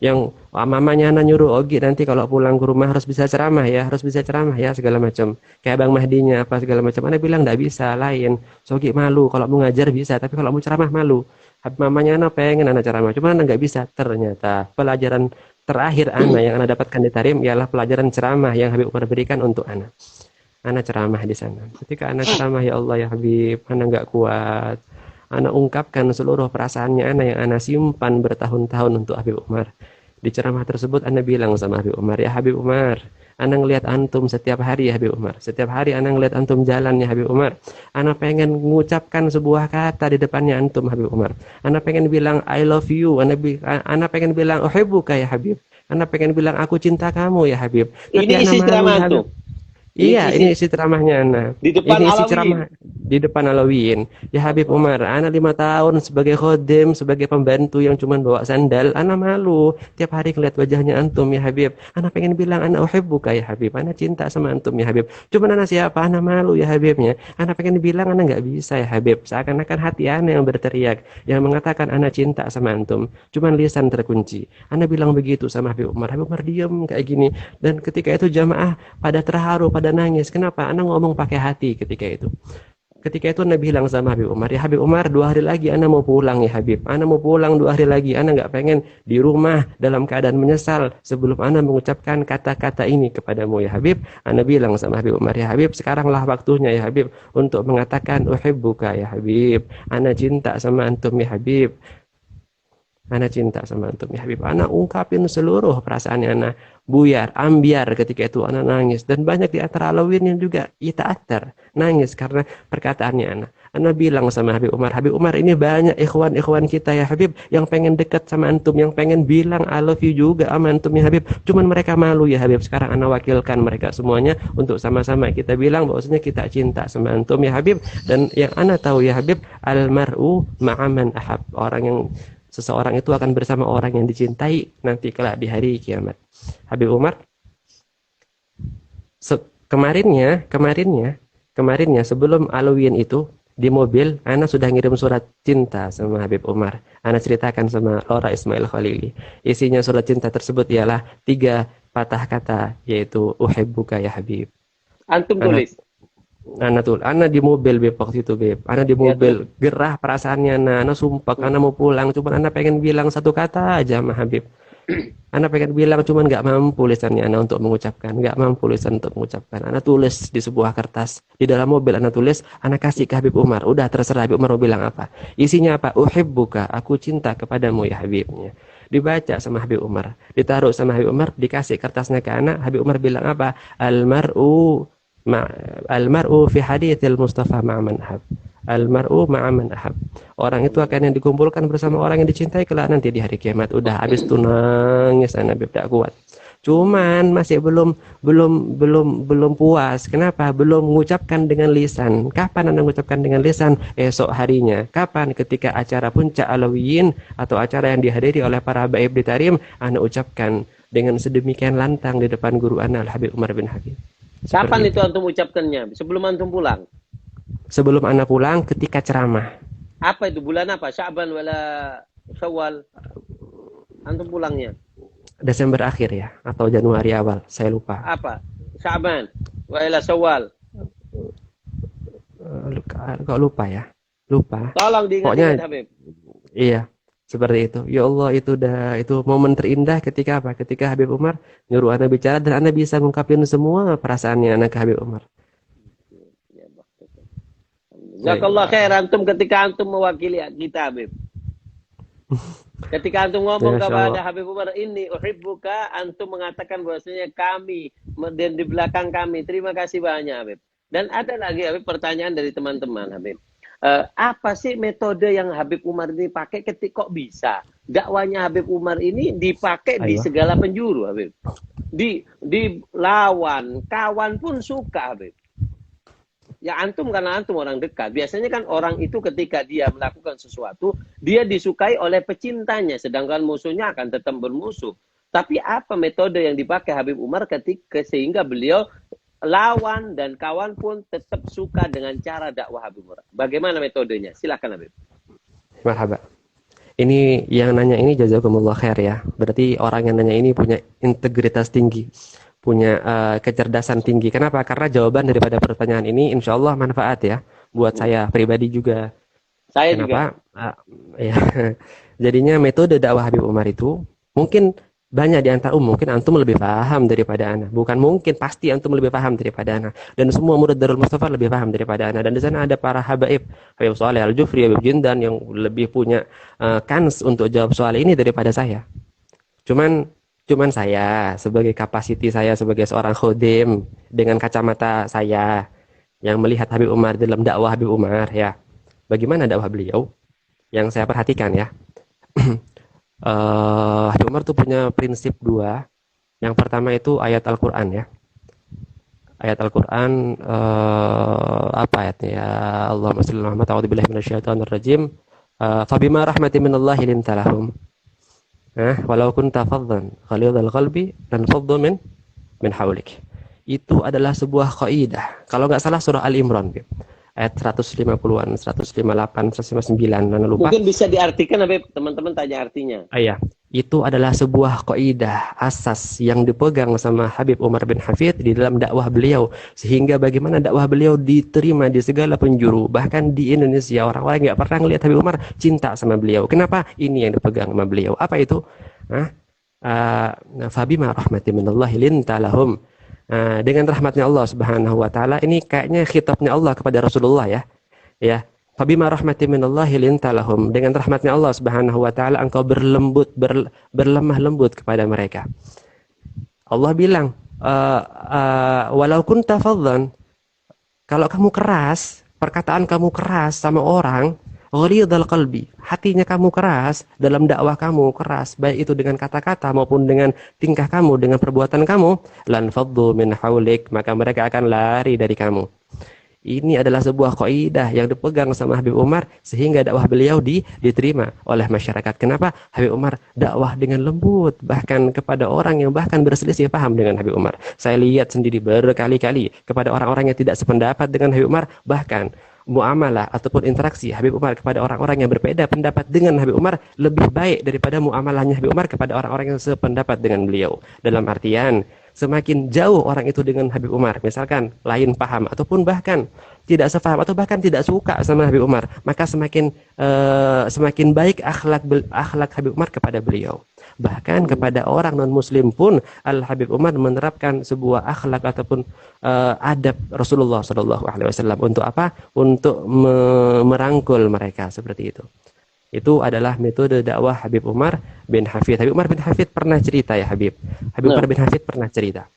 [SPEAKER 2] Yang mamanya anak nyuruh, Ogi nanti kalau pulang ke rumah harus bisa ceramah ya, harus bisa ceramah ya, segala macam. Kayak Bang Mahdinya apa segala macam. Anak bilang nggak bisa, lain. So, Ogi malu, kalau mau ngajar bisa, tapi kalau mau ceramah malu. Mamanya anak pengen anak ceramah, cuma anak nggak bisa. Ternyata pelajaran terakhir anak yang anak dapatkan di Tarim ialah pelajaran ceramah yang Habib Umar berikan untuk anak. Anak ceramah di sana. Ketika anak ceramah, ya Allah ya Habib, anak nggak kuat. Anak ungkapkan seluruh perasaannya anak yang anak simpan bertahun-tahun untuk Habib Umar. Di ceramah tersebut anak bilang sama Habib Umar, ya Habib Umar, anak ngelihat antum setiap hari ya Habib Umar. Setiap hari anak ngelihat antum jalan ya Habib Umar. Anak pengen mengucapkan sebuah kata di depannya antum Habib Umar. Anak pengen bilang I love you. Anak pengen bilang uhibbuka ya Habib. Anak pengen bilang aku cinta kamu ya Habib. Tapi
[SPEAKER 1] Ini
[SPEAKER 2] anak
[SPEAKER 1] isi
[SPEAKER 2] malu
[SPEAKER 1] ceramah
[SPEAKER 2] ya Habib.
[SPEAKER 1] antum.
[SPEAKER 2] Iya, ini isi ceramahnya Ana.
[SPEAKER 1] Di depan
[SPEAKER 2] Ini isi
[SPEAKER 1] Alawiyyin.
[SPEAKER 2] ceramah di depan Alawiyyin. Ya Habib Umar, Ana 5 tahun sebagai khodim, sebagai pembantu yang cuma bawa sandal, Ana malu. Tiap hari ngeliat wajahnya antum ya Habib. Ana pengen bilang Ana uhibbuka ya Habib. Ana cinta sama antum ya Habib. Cuman Ana siapa? Ana malu ya Habibnya. Ana pengen bilang Ana nggak bisa ya Habib. Seakan-akan hati Ana yang berteriak, yang mengatakan Ana cinta sama antum. Cuman lisan terkunci. Ana bilang begitu sama Habib Umar. Habib Umar diam kayak gini. Dan ketika itu jamaah pada terharu, pada nangis. Kenapa? Anak ngomong pakai hati ketika itu. Ketika itu Nabi bilang sama Habib Umar, ya Habib Umar 2 hari lagi Ana mau pulang ya Habib. Ana mau pulang 2 hari lagi. Ana nggak pengen di rumah dalam keadaan menyesal sebelum Ana mengucapkan kata-kata ini kepadamu ya Habib. Ana bilang sama Habib Umar, ya Habib sekaranglah waktunya ya Habib untuk mengatakan uhibbuka ya Habib. Ana cinta sama antum ya Habib. Ana cinta sama antum ya Habib. Ana ungkapin seluruh perasaannya Ana. Buyar, ambiar ketika itu Ana nangis. Dan banyak di antara Alawiyyin yang juga ita'athar. Nangis karena perkataannya Ana. Ana bilang sama Habib Umar ini banyak ikhwan-ikhwan kita ya Habib. Yang pengen dekat sama antum. Yang pengen bilang I love you juga sama antum ya Habib. Cuman mereka malu ya Habib. Sekarang Ana wakilkan mereka semuanya untuk sama-sama kita bilang bahwasanya kita cinta sama antum ya Habib. Dan yang Ana tahu ya Habib, almar'u ma'aman ahab. Seseorang itu akan bersama orang yang dicintai nanti kelak di hari kiamat. Habib Umar kemarinnya sebelum Alawiyyin itu di mobil Ana sudah ngirim surat cinta sama Habib Umar. Ana ceritakan sama Laura Ismail Khalili. Isinya surat cinta tersebut ialah 3 patah kata, yaitu uhibbuka ya Habib.
[SPEAKER 1] Antum
[SPEAKER 2] Ana
[SPEAKER 1] tulis.
[SPEAKER 2] Ana di mobil Beb waktu itu Beb. Ana di
[SPEAKER 1] Ya tuh.
[SPEAKER 2] mobil gerah perasaannya Ana sumpah Ana mau pulang, cuman Ana pengen bilang satu kata aja sama Habib. Ana pengen bilang cuman nggak mampu lisannya Ana untuk mengucapkan, nggak mampu lisan untuk mengucapkan. Ana tulis di sebuah kertas di dalam mobil. Ana tulis, Ana kasih ke Habib Umar. Udah terserah Habib Umar mau bilang apa. Isinya apa? Uhibbuka, aku cinta kepadamu ya Habibnya. Dibaca sama Habib Umar, ditaruh sama Habib Umar, dikasih kertasnya ke Ana. Habib Umar bilang apa? Almar'u fi hadithil Mustafa ma'aman ahab. Almar'u ma'aman ahab. Orang itu akan yang dikumpulkan bersama orang yang dicintai kelak nanti di hari kiamat. Udah habis tuh nangis Ana Beb, tak kuat. Cuman masih belum puas. Kenapa? Belum mengucapkan dengan lisan. Kapan Anda mengucapkan dengan lisan? Esok harinya. Kapan? Ketika acara puncak Alawiyyin atau acara yang dihadiri oleh para habaib di Tarim, Anda ucapkan dengan sedemikian lantang di depan guru Ana Al Habib Umar bin Habib.
[SPEAKER 1] Kapan itu
[SPEAKER 2] Seperti
[SPEAKER 1] antum ucapkannya? Sebelum antum pulang.
[SPEAKER 2] sebelum Ana pulang ketika ceramah.
[SPEAKER 1] Apa itu? Bulan apa? Sya'ban wala Syawal? Antum pulangnya.
[SPEAKER 2] Desember akhir ya atau Januari awal, saya lupa.
[SPEAKER 1] Apa? Sya'ban wala Syawal?
[SPEAKER 2] Kok lupa ya? Lupa.
[SPEAKER 1] Tolong
[SPEAKER 2] Pokoknya
[SPEAKER 1] diingat-ingat Habib.
[SPEAKER 2] iya, seperti itu. Ya Allah, itu momen terindah ketika apa? Ketika Habib Umar nyuruh Ana bicara dan Ana bisa ngungkapin semua perasaannya Ana ke Habib Umar.
[SPEAKER 1] Jazakallah khair antum ketika antum mewakili kita Habib. Ketika antum ngomong
[SPEAKER 2] Masya Allah.
[SPEAKER 1] kepada Habib Umar ini uhibbuka, antum mengatakan bahwasanya kami dan di belakang kami. Terima kasih banyak Habib. Dan ada lagi Habib pertanyaan dari teman-teman Habib. Apa sih metode yang Habib Umar ini pakai ketika kok bisa dakwanya Habib Umar ini dipakai di
[SPEAKER 2] Ayo.
[SPEAKER 1] segala penjuru Habib? Di lawan, kawan pun suka Habib. Ya antum karena antum orang dekat. Biasanya kan orang itu ketika dia melakukan sesuatu, dia disukai oleh pecintanya, sedangkan musuhnya akan tetap bermusuh. Tapi apa metode yang dipakai Habib Umar ketika sehingga beliau lawan dan kawan pun tetap suka dengan cara dakwah Habib Umar? Bagaimana metodenya? Silakan Habib.
[SPEAKER 2] Marhaba. Ini yang nanya ini jazakumullah khair ya. Berarti orang yang nanya ini punya integritas tinggi, punya kecerdasan tinggi. Kenapa? Karena jawaban daripada pertanyaan ini insya Allah manfaat ya buat saya pribadi juga.
[SPEAKER 1] Saya juga.
[SPEAKER 2] Kenapa? Ya. Jadinya metode dakwah Habib Umar itu mungkin banyak di antara mungkin antum lebih paham daripada ana. Bukan mungkin, pasti antum lebih paham daripada ana. Dan semua murid Darul Mustafa lebih paham daripada ana. Dan di sana ada para habaib, Habib Saleh Al-Jufri, Habib Jindan yang lebih punya kans untuk jawab soal ini daripada saya. Cuman saya sebagai kapasiti saya sebagai seorang khodim dengan kacamata saya yang melihat Habib Umar dalam dakwah Habib Umar ya. Bagaimana dakwah beliau? Yang saya perhatikan ya. Habib Umar tuh punya prinsip dua. Yang pertama itu ayat Al-Quran ya. Ayat Al-Quran apa ayatnya ya? Allahumma shalli ala Muhammad a'udzubillahi minasyaitonir rajim. Fabima rahmatin minallahi linta lahum. Walau kunta faddan ghalidhal qalbi lan faddu min hawlik. Itu adalah sebuah kaidah. Kalau nggak salah surah Al-Imran ayat 150-an, 158, 159, mana lupa.
[SPEAKER 1] Mungkin bisa diartikan Habib, teman-teman tanya artinya.
[SPEAKER 2] Iya, itu adalah sebuah kaidah asas yang dipegang sama Habib Umar bin Hafid di dalam dakwah beliau, sehingga bagaimana dakwah beliau diterima di segala penjuru, bahkan di Indonesia orang-orang nggak pernah ngelihat Habib Umar cinta sama beliau. Kenapa? Ini yang dipegang sama beliau. Apa itu? Fabima rahmatin minallahi linta lahum. Dengan rahmatnya Allah Subhanahu wa taala, ini kayaknya khitabnya Allah kepada Rasulullah ya. Ya. Fabima rahmatin minallahi linta lahum. Dengan rahmatnya Allah Subhanahu wa taala engkau berlemah lembut kepada mereka. Allah bilang, walau kunta faddan, kalau kamu keras, perkataan kamu keras sama orang, ghalidhal qalbi, hatinya kamu keras, dalam dakwah kamu keras, baik itu dengan kata-kata maupun dengan tingkah kamu, dengan perbuatan kamu, lan faddu min haulik, maka mereka akan lari dari kamu. Ini adalah sebuah kaidah yang dipegang sama Habib Umar sehingga dakwah beliau diterima oleh masyarakat. Kenapa? Habib Umar dakwah dengan lembut bahkan kepada orang yang bahkan berselisih paham dengan Habib Umar. Saya lihat sendiri berkali-kali kepada orang-orang yang tidak sependapat dengan Habib Umar, bahkan muamalah ataupun interaksi Habib Umar kepada orang-orang yang berbeda pendapat dengan Habib Umar lebih baik daripada muamalahnya Habib Umar kepada orang-orang yang sependapat dengan beliau. Dalam artian semakin jauh orang itu dengan Habib Umar, misalkan lain paham ataupun bahkan tidak sefaham atau bahkan tidak suka sama Habib Umar, maka semakin baik akhlak Habib Umar kepada beliau. Bahkan kepada orang non muslim pun Al Habib Umar menerapkan sebuah akhlak ataupun adab Rasulullah Shallallahu Alaihi Wasallam. Untuk apa? Untuk merangkul mereka seperti itu. Itu adalah metode dakwah Habib Umar bin Hafid. Habib Umar bin Hafid pernah cerita ya Habib. Habib Umar bin Hafid pernah cerita.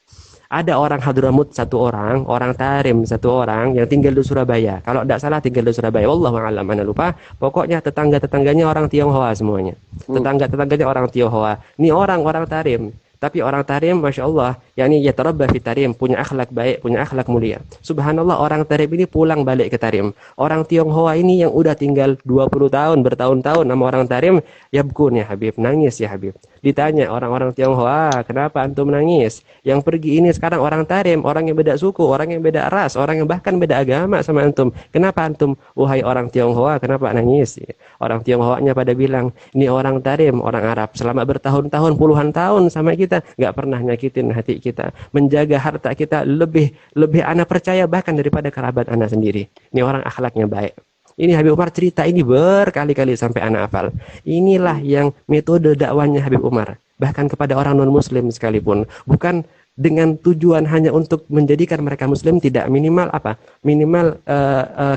[SPEAKER 2] Ada orang Hadramut satu orang Tarim satu orang yang tinggal di Surabaya. Kalau tidak salah tinggal di Surabaya. Wallahu a'lam, ana lupa. Pokoknya tetangga-tetangganya orang Tionghoa semuanya. Tetangga-tetangganya orang Tionghoa. Ini orang Tarim. Tapi orang Tarim, Masya Allah, yakni yatarabba fi Tarim, punya akhlak baik, punya akhlak mulia. Subhanallah, orang Tarim ini pulang balik ke Tarim. Orang Tionghoa ini yang udah tinggal 20 tahun, bertahun-tahun sama orang Tarim, yabkun ya Habib, nangis ya Habib. Ditanya orang-orang Tionghoa, kenapa antum nangis? Yang pergi ini sekarang orang Tarim, orang yang beda suku, orang yang beda ras, orang yang bahkan beda agama sama antum. Kenapa antum, wahai orang Tionghoa, kenapa nangis? Orang Tionghoanya pada bilang, ini orang Tarim, orang Arab, selama bertahun-tahun, puluhan tahun sama kita, nggak pernah nyakitin hati kita, menjaga harta kita lebih ana percaya bahkan daripada kerabat ana sendiri. Ini orang akhlaknya baik. Ini Habib Umar cerita ini berkali-kali sampai ana hafal. Inilah yang metode dakwanya Habib Umar, bahkan kepada orang non muslim sekalipun. Bukan dengan tujuan hanya untuk menjadikan mereka muslim, tidak, minimal apa? Minimal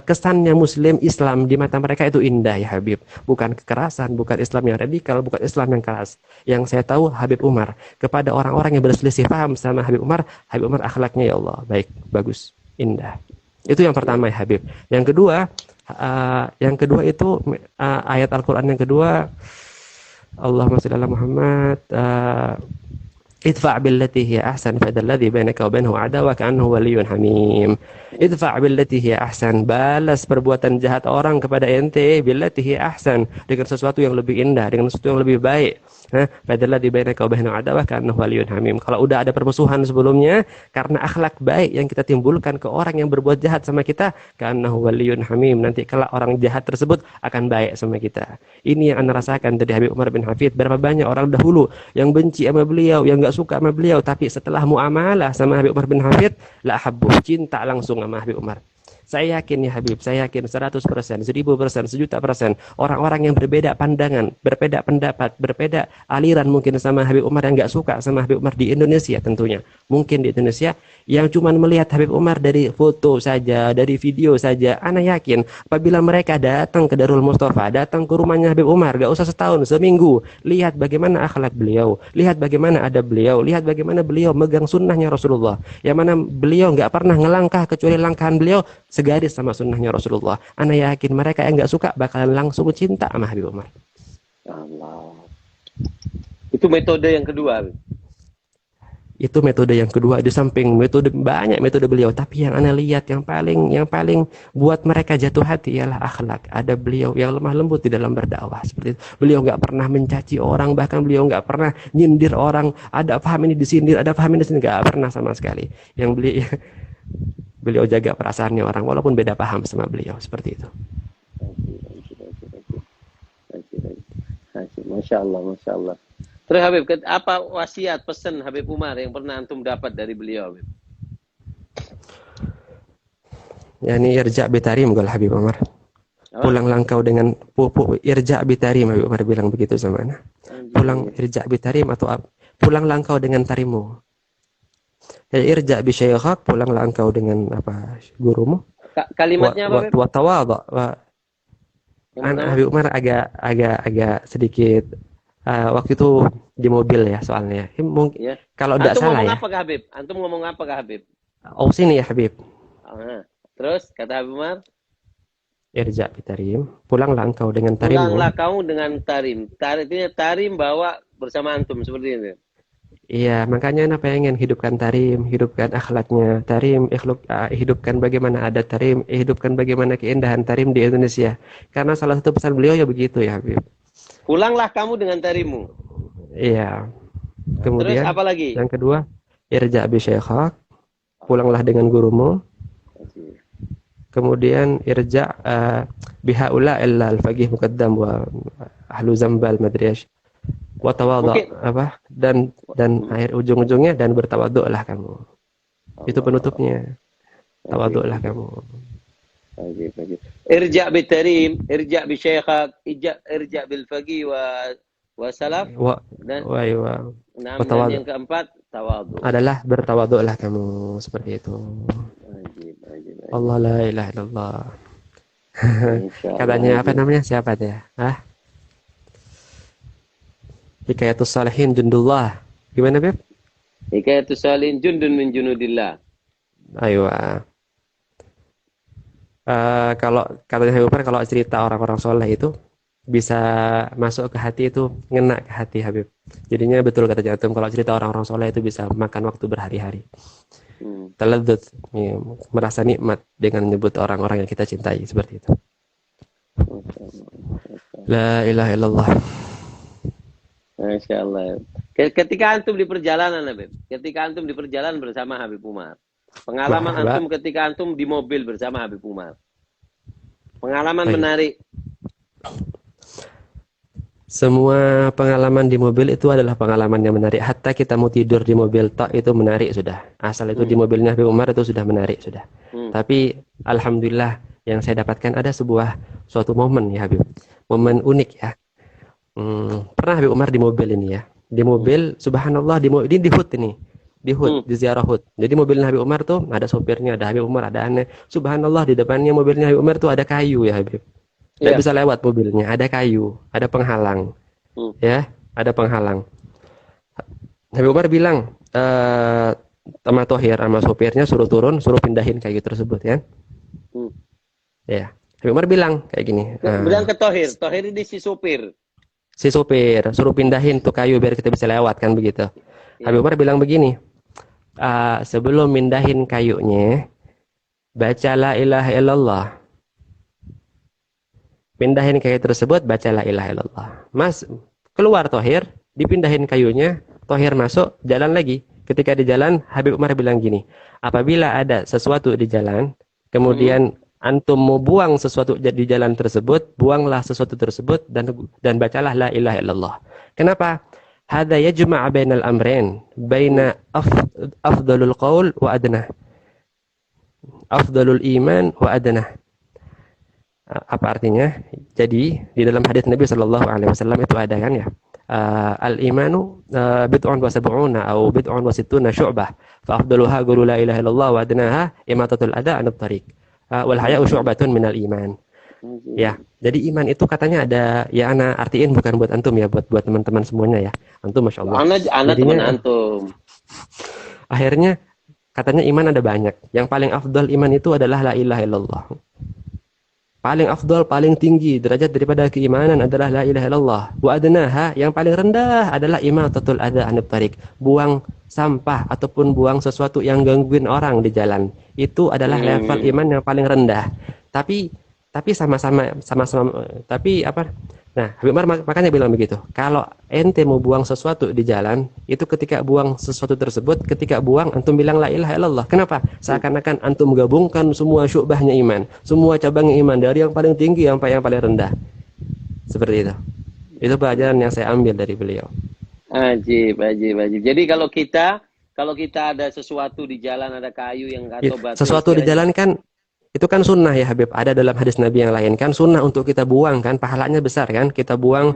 [SPEAKER 2] kesannya muslim Islam di mata mereka itu indah ya Habib. Bukan kekerasan, bukan Islam yang radikal, bukan Islam yang keras. Yang saya tahu Habib Umar kepada orang-orang yang berselisih paham sama Habib Umar akhlaknya ya Allah baik, bagus, indah. Itu yang pertama ya Habib. Yang kedua itu ayat Al-Quran yang kedua, Allahumma shalli ala Muhammad, idfa' billati hiya ahsan fa alladhi bainaka wa bainahu adawa ka'annahu waliyyun hamim. Idfa' billati hiya ahsan, balas perbuatan jahat orang kepada ente billati hiya ahsan, dengan sesuatu yang lebih indah, dengan sesuatu yang lebih baik. Padahal di bainaka wa bainahu adawah ka'annahu waliyyun hamim. Kalau udah ada permusuhan sebelumnya, karena akhlak baik yang kita timbulkan ke orang yang berbuat jahat sama kita, ka'annahu waliyyun hamim, nanti kalau orang jahat tersebut akan baik sama kita. Ini yang Anda rasakan dari Habib Umar bin Hafid. Berapa banyak orang dahulu yang benci sama beliau, yang nggak suka sama beliau, tapi setelah muamalah sama Habib Umar bin Hafid, la habbuh, cinta langsung sama Habib Umar. Saya yakin ya Habib, saya yakin 100%, 1000%, 1.000.000%, orang-orang yang berbeda pandangan, berbeda pendapat, berbeda aliran mungkin sama Habib Umar, yang nggak suka sama Habib Umar di Indonesia tentunya. Mungkin di Indonesia yang cuma melihat Habib Umar dari foto saja, dari video saja. Ana yakin apabila mereka datang ke Darul Mustafa, datang ke rumahnya Habib Umar, gak usah setahun, seminggu, lihat bagaimana akhlak beliau, lihat bagaimana adab beliau, lihat bagaimana beliau megang sunnahnya Rasulullah, yang mana beliau nggak pernah ngelangkah kecuali langkahan beliau segaris sama sunnahnya Rasulullah. Ana yakin mereka yang nggak suka bakalan langsung cinta sama Habib Umar.
[SPEAKER 1] Allah. Itu metode yang kedua.
[SPEAKER 2] Itu metode yang kedua, di samping metode banyak metode beliau, tapi yang Anda lihat yang paling buat mereka jatuh hati ialah akhlak. Ada beliau yang lemah lembut di dalam berdakwah seperti itu. Beliau nggak pernah mencaci orang, bahkan beliau nggak pernah nyindir orang. Ada paham ini disindir, ada paham ini disindir, nggak pernah sama sekali. Yang beliau jaga perasaannya orang walaupun beda paham sama beliau, seperti itu.
[SPEAKER 1] Masya Allah, Masya Allah. Terus Habib, apa wasiat pesan Habib Umar yang pernah antum dapat dari beliau, Habib?
[SPEAKER 2] Yani irja' bitarim gal Habib Umar. Pulanglah engkau dengan irja' bitarim, Habib Umar bilang begitu sama ana. Pulang irja' bitarim atau pulanglah engkau dengan tarimu. Ya irja' bi syayikhak, pulanglah engkau dengan apa gurumu.
[SPEAKER 1] Kalimatnya apa, Habib?
[SPEAKER 2] Wa tawadha. Habib Umar agak sedikit waktu itu di mobil ya soalnya. Mungkin ya. Kalau tidak salah ya.
[SPEAKER 1] Apa Habib? Antum ngomong apa ke Habib?
[SPEAKER 2] Oh sini ya Habib.
[SPEAKER 1] Terus kata Habib Umar,
[SPEAKER 2] irja' bitarim, pulanglah engkau dengan tarim.
[SPEAKER 1] Pulanglah kamu dengan tarim. Tarim bawa bersama antum seperti ini.
[SPEAKER 2] Iya, makanya Anda pengen hidupkan tarim, hidupkan akhlaknya tarim, hidupkan bagaimana adat tarim, hidupkan bagaimana keindahan tarim di Indonesia. Karena salah satu pesan beliau ya begitu ya Habib.
[SPEAKER 1] Pulanglah kamu dengan tarimmu.
[SPEAKER 2] Iya. Kemudian
[SPEAKER 1] terus apa lagi?
[SPEAKER 2] Yang kedua, irja' bi syayikhak, pulanglah dengan gurumu. Kemudian irja' bihaula illa al-faqih muqaddam wa ahlu zambal madriyash. Wa tawadhu apa? Dan akhir ujung-ujungnya dan bertawadhu'lah kamu. Itu penutupnya. Tawadhu'lah kamu.
[SPEAKER 1] Irja' bitarim, irja' bi syayikhak, irja' bil faqih wa salaf. Dan yang keempat tawadhu.
[SPEAKER 2] Adalah bertawadhu'lah kamu, seperti itu. Allah la ilaha illallah. Katanya apa namanya? Siapa dia? Hikayatus Salihin Jundullah. Gimana, Beb?
[SPEAKER 1] Hikayatus Salihin jundun min junudillah.
[SPEAKER 2] Ayo. Kalau katanya Habib Umar, kalau cerita orang-orang soleh itu bisa masuk ke hati, itu ngena ke hati Habib. Jadinya betul kata Jantum, kalau cerita orang-orang soleh itu bisa makan waktu berhari-hari. Taladzut, ya, merasa nikmat dengan menyebut orang-orang yang kita cintai, seperti itu. La ilaha illallah.
[SPEAKER 1] Masya Allah. Ketika antum di perjalanan, Habib, ketika antum di perjalanan bersama Habib Umar, pengalaman antum ketika antum di mobil bersama Habib Umar, pengalaman menarik.
[SPEAKER 2] Semua pengalaman di mobil itu adalah pengalaman yang menarik. Hatta kita mau tidur di mobil tak itu menarik sudah. Asal itu di mobilnya Habib Umar itu sudah menarik sudah. Tapi alhamdulillah yang saya dapatkan ada suatu momen ya Habib. Momen unik ya. Pernah Habib Umar di mobil ini ya. Di mobil subhanallah ini di HUT ini. di Hud, di ziarah Hud. Jadi mobilnya Habib Umar tuh ada sopirnya, ada Habib Umar, ada aneh. Subhanallah di depannya mobilnya Habib Umar tuh ada kayu ya Habib. Nggak
[SPEAKER 1] Iya.
[SPEAKER 2] bisa lewat mobilnya, ada kayu, ada penghalang,
[SPEAKER 1] Hmm.
[SPEAKER 2] ya, ada penghalang. Habib Umar bilang, sama Tohir, sama sopirnya suruh turun, suruh pindahin kayu tersebut ya.
[SPEAKER 1] Hmm.
[SPEAKER 2] Ya, Habib Umar bilang kayak gini,
[SPEAKER 1] Bilang ke Tohir. Tohir ini si supir.
[SPEAKER 2] si sopir suruh pindahin tuh kayu biar kita bisa lewat kan begitu. Habib
[SPEAKER 1] Iya.
[SPEAKER 2] Umar bilang begini, sebelum mindahin kayunya, baca la ilaha illallah. Pindahin kayu tersebut, baca la ilaha illallah. Mas, keluar Tohir, dipindahin kayunya, Tohir masuk, jalan lagi. Ketika di jalan, Habib Umar bilang gini, apabila ada sesuatu di jalan, kemudian antum mau buang sesuatu di jalan tersebut, buanglah sesuatu tersebut dan bacalah la ilaha illallah. Kenapa? Hada yajma' bainal amrain, baina afdalul qaul wa adnah. Afdalul iman wa adnah. Apa artinya? Jadi di dalam hadis Nabi Shallallahu Alaihi Wasallam itu ada kan ya, al imanu bid'un wa sab'una atau bid'un wa sittuna syu'bah, fa afdaluha qulu la ilaha illallah wa adnaha imatatul adha 'anil tariq, wal haya'u syu'batun minal iman. Ya, jadi iman itu katanya ada, ya ana artiin bukan buat antum ya, buat teman-teman semuanya ya. Antum masya Allah.
[SPEAKER 1] Anak teman
[SPEAKER 2] Jadinya
[SPEAKER 1] antum.
[SPEAKER 2] akhirnya katanya iman ada banyak. Yang paling afdal iman itu adalah la ilaha illallah. Paling afdal, paling tinggi derajat daripada keimanan adalah la ilaha illallah. Wa adnaha, yang paling rendah adalah imatatul adza 'anil tariq. Buang sampah ataupun buang sesuatu yang gangguin orang di jalan. Itu adalah level iman yang paling rendah. Tapi sama-sama tapi apa? Nah, Habib Umar makanya bilang begitu. Kalau ente mau buang sesuatu di jalan, itu ketika buang sesuatu tersebut, ketika buang antum bilang la ilaha illallah. Kenapa? Seakan-akan antum gabungkan semua syu'bahnya iman, semua cabangnya iman dari yang paling tinggi sampai yang paling rendah. Seperti itu. Itu pelajaran yang saya ambil dari beliau.
[SPEAKER 1] Ajib. Jadi kalau kita ada sesuatu di jalan, ada kayu yang atau batu,
[SPEAKER 2] sesuatu di jalan kan itu kan sunnah ya Habib, ada dalam hadis Nabi yang lain kan sunnah untuk kita buang kan, pahalanya besar kan, kita buang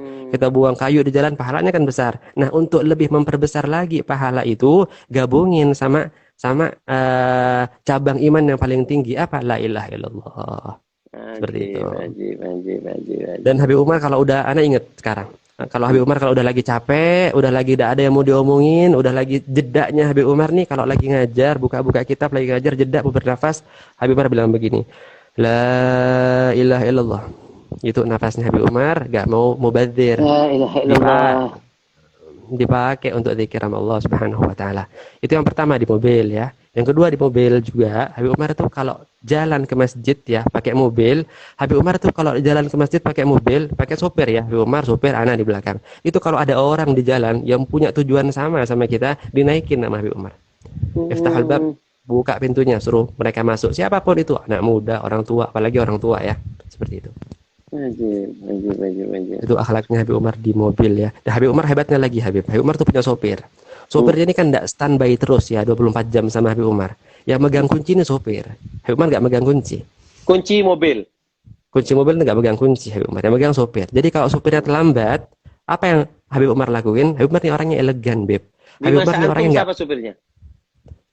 [SPEAKER 2] kayu di jalan, pahalanya kan besar. Nah, untuk lebih memperbesar lagi pahala itu, gabungin sama cabang iman yang paling tinggi apa? La ilaha illallah. Seperti itu.
[SPEAKER 1] Ajib.
[SPEAKER 2] Dan Habib Umar kalau udah, ana inget sekarang, kalau Habib Umar kalau udah lagi capek, udah lagi tidak ada yang mau diomongin, udah lagi jedaknya Habib Umar nih, kalau lagi ngajar, buka-buka kitab, lagi ngajar, jeda, mau bernafas, Habib Umar bilang begini, la ilaha illallah. Itu nafasnya Habib Umar, gak mau mubadzir.
[SPEAKER 1] La ilaha illallah.
[SPEAKER 2] Dipakai untuk zikir sama Allah Subhanahu wa taala. Itu yang pertama di mobil ya. Yang kedua di mobil juga, Habib Umar tuh kalau jalan ke masjid ya pakai mobil. Habib Umar tuh kalau jalan ke masjid pakai mobil, pakai sopir ya. Habib Umar sopir, anak di belakang. Itu kalau ada orang di jalan yang punya tujuan sama kita, dinaikin nama Habib Umar. Iftahul bab, buka pintunya, suruh mereka masuk. Siapapun itu, anak muda, orang tua, apalagi orang tua ya. Seperti itu.
[SPEAKER 1] Ajib.
[SPEAKER 2] Itu akhlaknya Habib Umar di mobil ya. Dan Habib Umar hebatnya lagi Habib Umar tuh punya sopir. Sopirnya ini kan tidak standby terus ya 24 jam sama Habib Umar. Yang megang kunci ini sopir. Habib Umar nggak megang kunci.
[SPEAKER 1] Kunci mobil.
[SPEAKER 2] Kunci mobil nggak megang kunci Habib Umar. Yang megang sopir. Jadi kalau sopirnya terlambat, apa yang Habib Umar lakuin? Habib Umar ini orangnya elegan, Beb. Habib Umar ini orangnya nggak.
[SPEAKER 1] Siapa supirnya?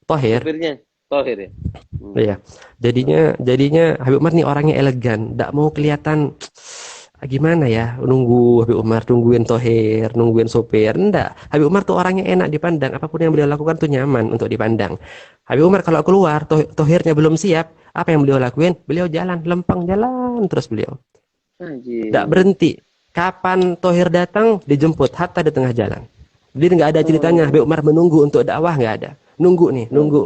[SPEAKER 2] Tohir.
[SPEAKER 1] Supirnya Tohir ya.
[SPEAKER 2] Iya. Jadinya Habib Umar ini orangnya elegan, nggak mau kelihatan gimana ya, nunggu Habib Umar, nungguin Tohir, nungguin sopir. Enggak. Habib Umar tuh orangnya enak dipandang, apapun yang beliau lakukan tuh nyaman untuk dipandang. Habib Umar kalau keluar, Tohirnya belum siap, apa yang beliau lakuin? Beliau jalan, lempeng jalan terus beliau. Nggak berhenti. Kapan Tohir datang, dijemput hatta di tengah jalan. Jadi nggak ada ceritanya Habib Umar menunggu untuk dakwah, nggak ada. Nunggu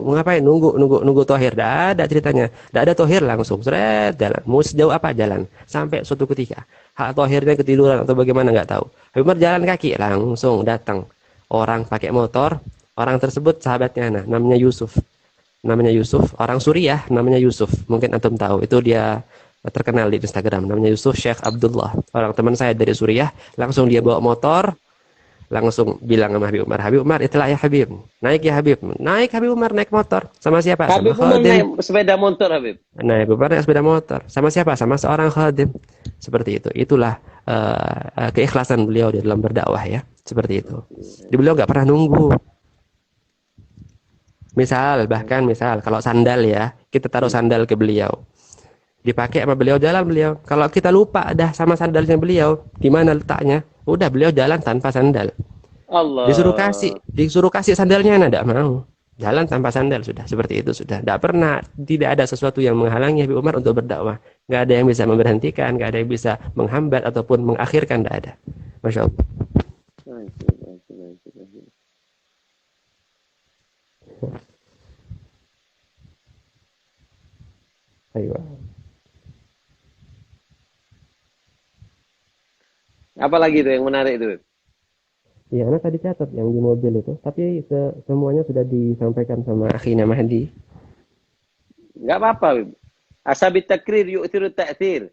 [SPEAKER 2] mau ngapain? Nunggu Tohir. Nggak ada ceritanya. Nggak ada Tohir, langsung seret jalan. Mau sejauh apa jalan? Sampai suatu ketika hak Tohirnya ketiduran atau bagaimana nggak tahu. Habib Umar jalan kaki, langsung datang orang pakai motor. Orang tersebut sahabatnya, namanya Yusuf. Orang Suriah, namanya Yusuf. Mungkin antum tahu. Itu dia terkenal di Instagram. Namanya Yusuf Syekh Abdullah. Orang teman saya dari Suriah. Langsung dia bawa motor. Langsung bilang sama Habib Umar, itulah ya Habib. Naik ya Habib. Naik Habib Umar, naik motor. Sama siapa?
[SPEAKER 1] Habib
[SPEAKER 2] Sama
[SPEAKER 1] Umar naik sepeda motor, Habib.
[SPEAKER 2] Naik Habib Umar naik sepeda motor. Sama siapa? Sama seorang khadim. Seperti itu. Itulah keikhlasan beliau di dalam berdakwah ya. Seperti itu. Jadi beliau nggak pernah nunggu. Bahkan misal kalau sandal ya, kita taruh sandal ke beliau. Dipakai sama beliau, jalan beliau. Kalau kita lupa dah sama sandalnya beliau, di mana letaknya? Udah beliau jalan tanpa sandal.
[SPEAKER 1] Allah.
[SPEAKER 2] Disuruh kasih sandalnya, enggak mau. Jalan tanpa sandal sudah, seperti itu sudah. Tidak pernah, tidak ada sesuatu yang menghalangi Habib Umar untuk berdakwah. Nggak ada yang bisa memberhentikan, nggak ada yang bisa menghambat ataupun mengakhirkan, tidak ada. Masya Allah. Ayo.
[SPEAKER 1] Apa lagi tuh yang menarik itu?
[SPEAKER 2] Ya, anak tadi catat yang di mobil itu, tapi semuanya sudah disampaikan sama akhina Mahdi.
[SPEAKER 1] Nggak apa-apa, Bib. Asabit takrir yu'tiru ta'thir.